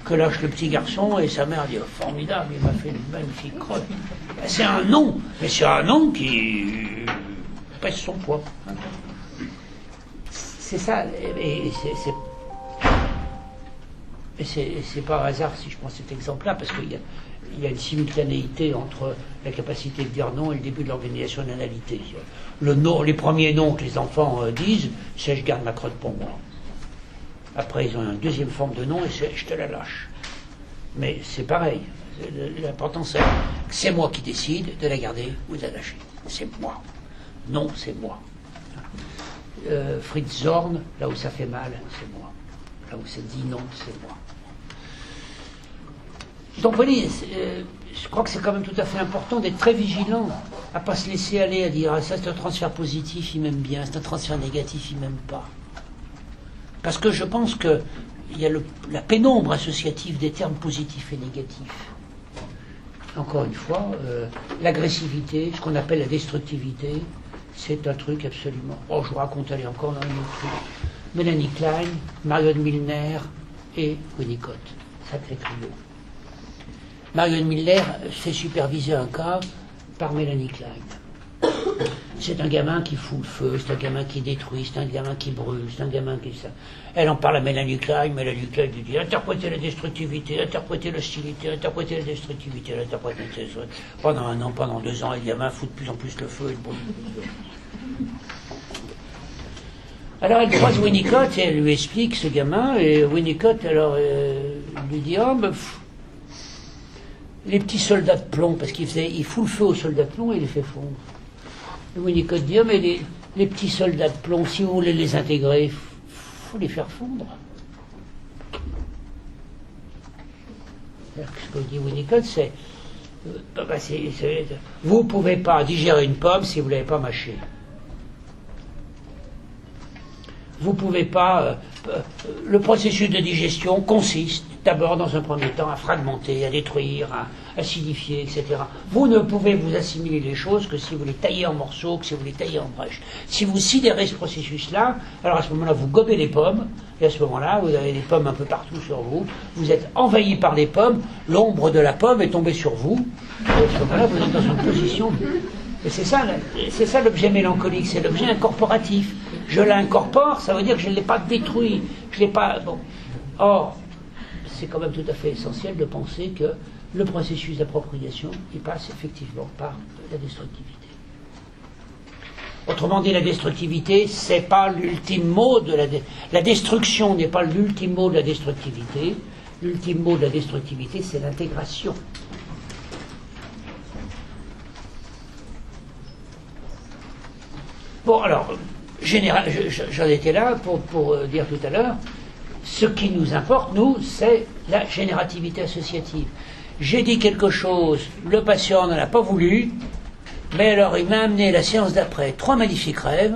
Speaker 1: que lâche le petit garçon et sa mère dit oh, formidable, il m'a fait une magnifique crotte. C'est un nom, mais c'est un nom qui pèse son poids. C'est ça, et c'est pas un hasard si je prends cet exemple-là, parce qu'il y a une simultanéité entre la capacité de dire non et le début de l'organisation de l'analité. Les premiers noms que les enfants disent, c'est je garde ma crotte pour moi. Après, ils ont une deuxième forme de nom et c'est je te la lâche. Mais c'est pareil. L'important, c'est moi qui décide de la garder ou de la lâcher. C'est moi. Non, c'est moi. Fritz Zorn, là où ça fait mal, c'est moi. Là où c'est dit non, c'est moi. Donc vous voyez, je crois que c'est quand même tout à fait important d'être très vigilant, à ne pas se laisser aller à dire ah, ça c'est un transfert positif, il m'aime bien, c'est un transfert négatif, il m'aime pas. Parce que je pense qu'il y a la pénombre associative des termes positifs et négatifs. encore une fois, l'agressivité, ce qu'on appelle la destructivité, c'est un truc absolument... Oh, je vous raconte, allez, encore dans un autre truc. Mélanie Klein, Marion Milner et Winnicott. Sacré trio. Marion Milner fait superviser un cas par Mélanie Klein. C'est un gamin qui fout le feu, c'est un gamin qui détruit, c'est un gamin qui brûle, c'est un gamin qui... Elle en parle à Mélanie Klein lui dit interpréter la destructivité, interpréter l'hostilité, interpréter la destructivité, l'interpréter... Pendant 1 an, pendant 2 ans, le gamin fout de plus en plus le feu et le brûle. Alors elle croise Winnicott et elle lui explique ce gamin, et Winnicott alors lui dit les petits soldats de plomb, parce il fout le feu aux soldats de plomb et il les fait fondre. Et Winnicott dit mais les petits soldats de plomb, si vous voulez les intégrer, il faut les faire fondre. Alors, ce que dit Winnicott, c'est vous ne pouvez pas digérer une pomme si vous ne l'avez pas mâchée. Vous ne pouvez pas... le processus de digestion consiste d'abord, dans un premier temps, à fragmenter, à détruire, à acidifier, etc. Vous ne pouvez vous assimiler les choses que si vous les taillez en morceaux, que si vous les taillez en brèches. Si vous sidérez ce processus-là, alors à ce moment-là, vous gobez les pommes, et à ce moment-là, vous avez des pommes un peu partout sur vous, vous êtes envahi par les pommes, l'ombre de la pomme est tombée sur vous, et à ce moment-là, vous êtes dans une position... Et c'est ça l'objet mélancolique, c'est l'objet incorporatif. Je l'incorpore, ça veut dire que je ne l'ai pas détruit, je l'ai pas... Bon. Or, c'est quand même tout à fait essentiel de penser que le processus d'appropriation, il passe effectivement par la destructivité. Autrement dit, la destructivité, c'est pas l'ultime mot de la destruction n'est pas l'ultime mot de la destructivité. L'ultime mot de la destructivité, c'est l'intégration. Bon, alors, j'en étais là pour dire tout à l'heure, ce qui nous importe, nous, c'est la générativité associative. J'ai dit quelque chose, le patient n'en a pas voulu, mais alors il m'a amené la séance d'après 3 magnifiques rêves,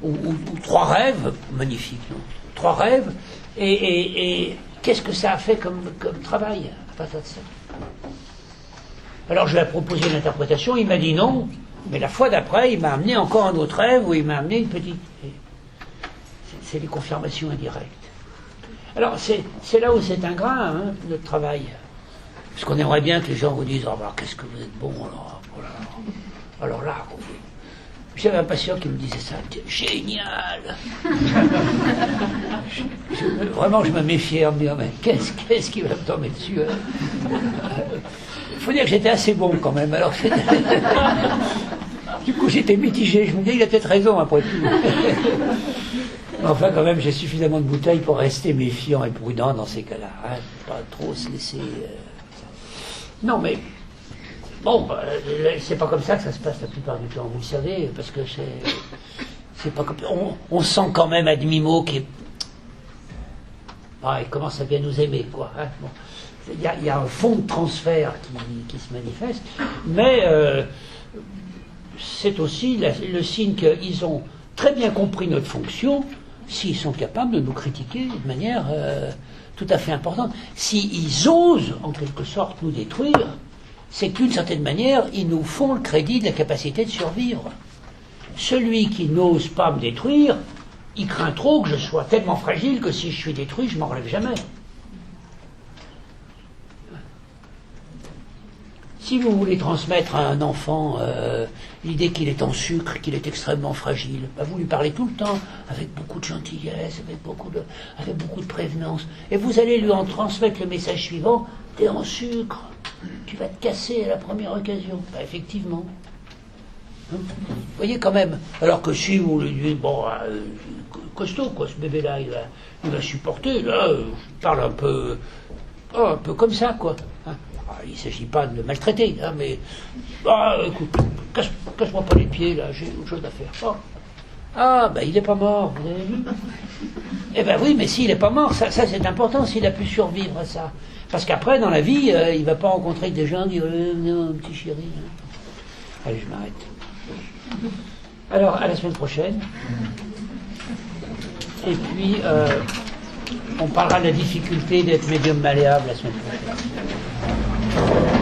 Speaker 1: ou 3 rêves, magnifiques, non, 3 rêves, et qu'est-ce que ça a fait comme travail à partir de ça? Alors je lui ai proposé une interprétation, il m'a dit non. Mais la fois d'après, il m'a amené encore un autre rêve où il m'a amené une petite... C'est les confirmations indirectes. Alors, c'est là où c'est ingrat, hein, notre travail. Parce qu'on aimerait bien que les gens vous disent « Oh, bah, qu'est-ce que vous êtes bon, alors, voilà. Alors là, j'avais un patient qui me disait ça. Génial. Vraiment, je me méfiais en me disant « Mais qu'est-ce qui va me tomber dessus hein ?» Il faut dire que j'étais assez bon quand même. Alors, du coup, j'étais mitigé. Je me disais, il a peut-être raison après tout. Enfin, quand même, j'ai suffisamment de bouteilles pour rester méfiant et prudent dans ces cas-là. Hein, pas trop se laisser... Non, mais... Bon, c'est pas comme ça que ça se passe la plupart du temps, vous le savez, parce que c'est pas comme... On sent quand même à demi-mot qu'il... Ah, il commence à bien nous aimer, quoi. Hein, bon. Il y a un fond de transfert qui se manifeste, mais c'est aussi le signe qu'ils ont très bien compris notre fonction, s'ils sont capables de nous critiquer de manière tout à fait importante. S'ils osent, en quelque sorte, nous détruire, c'est que d'une certaine manière, ils nous font le crédit de la capacité de survivre. Celui qui n'ose pas me détruire, il craint trop que je sois tellement fragile que si je suis détruit, je ne m'en relève jamais. Si vous voulez transmettre à un enfant l'idée qu'il est en sucre, qu'il est extrêmement fragile, bah vous lui parlez tout le temps, avec beaucoup de gentillesse, avec beaucoup de prévenance, et vous allez lui en transmettre le message suivant, t'es en sucre, tu vas te casser à la première occasion. Bah, effectivement. Vous voyez quand même. Alors que si vous lui dites, bon, costaud, quoi, ce bébé-là, il va supporter, là, je parle un peu comme ça, quoi. Hein. Il ne s'agit pas de le maltraiter, hein, mais écoute, casse-moi pas les pieds, là, j'ai autre chose à faire. Ben il n'est pas mort, vous avez vu? Eh ben oui, mais s'il n'est pas mort, ça c'est important, s'il a pu survivre à ça. Parce qu'après, dans la vie, il ne va pas rencontrer des gens qui disent non, petit chéri. Hein. Allez, je m'arrête. Alors, à la semaine prochaine. Et puis, on parlera de la difficulté d'être médium malléable la semaine prochaine. Merci.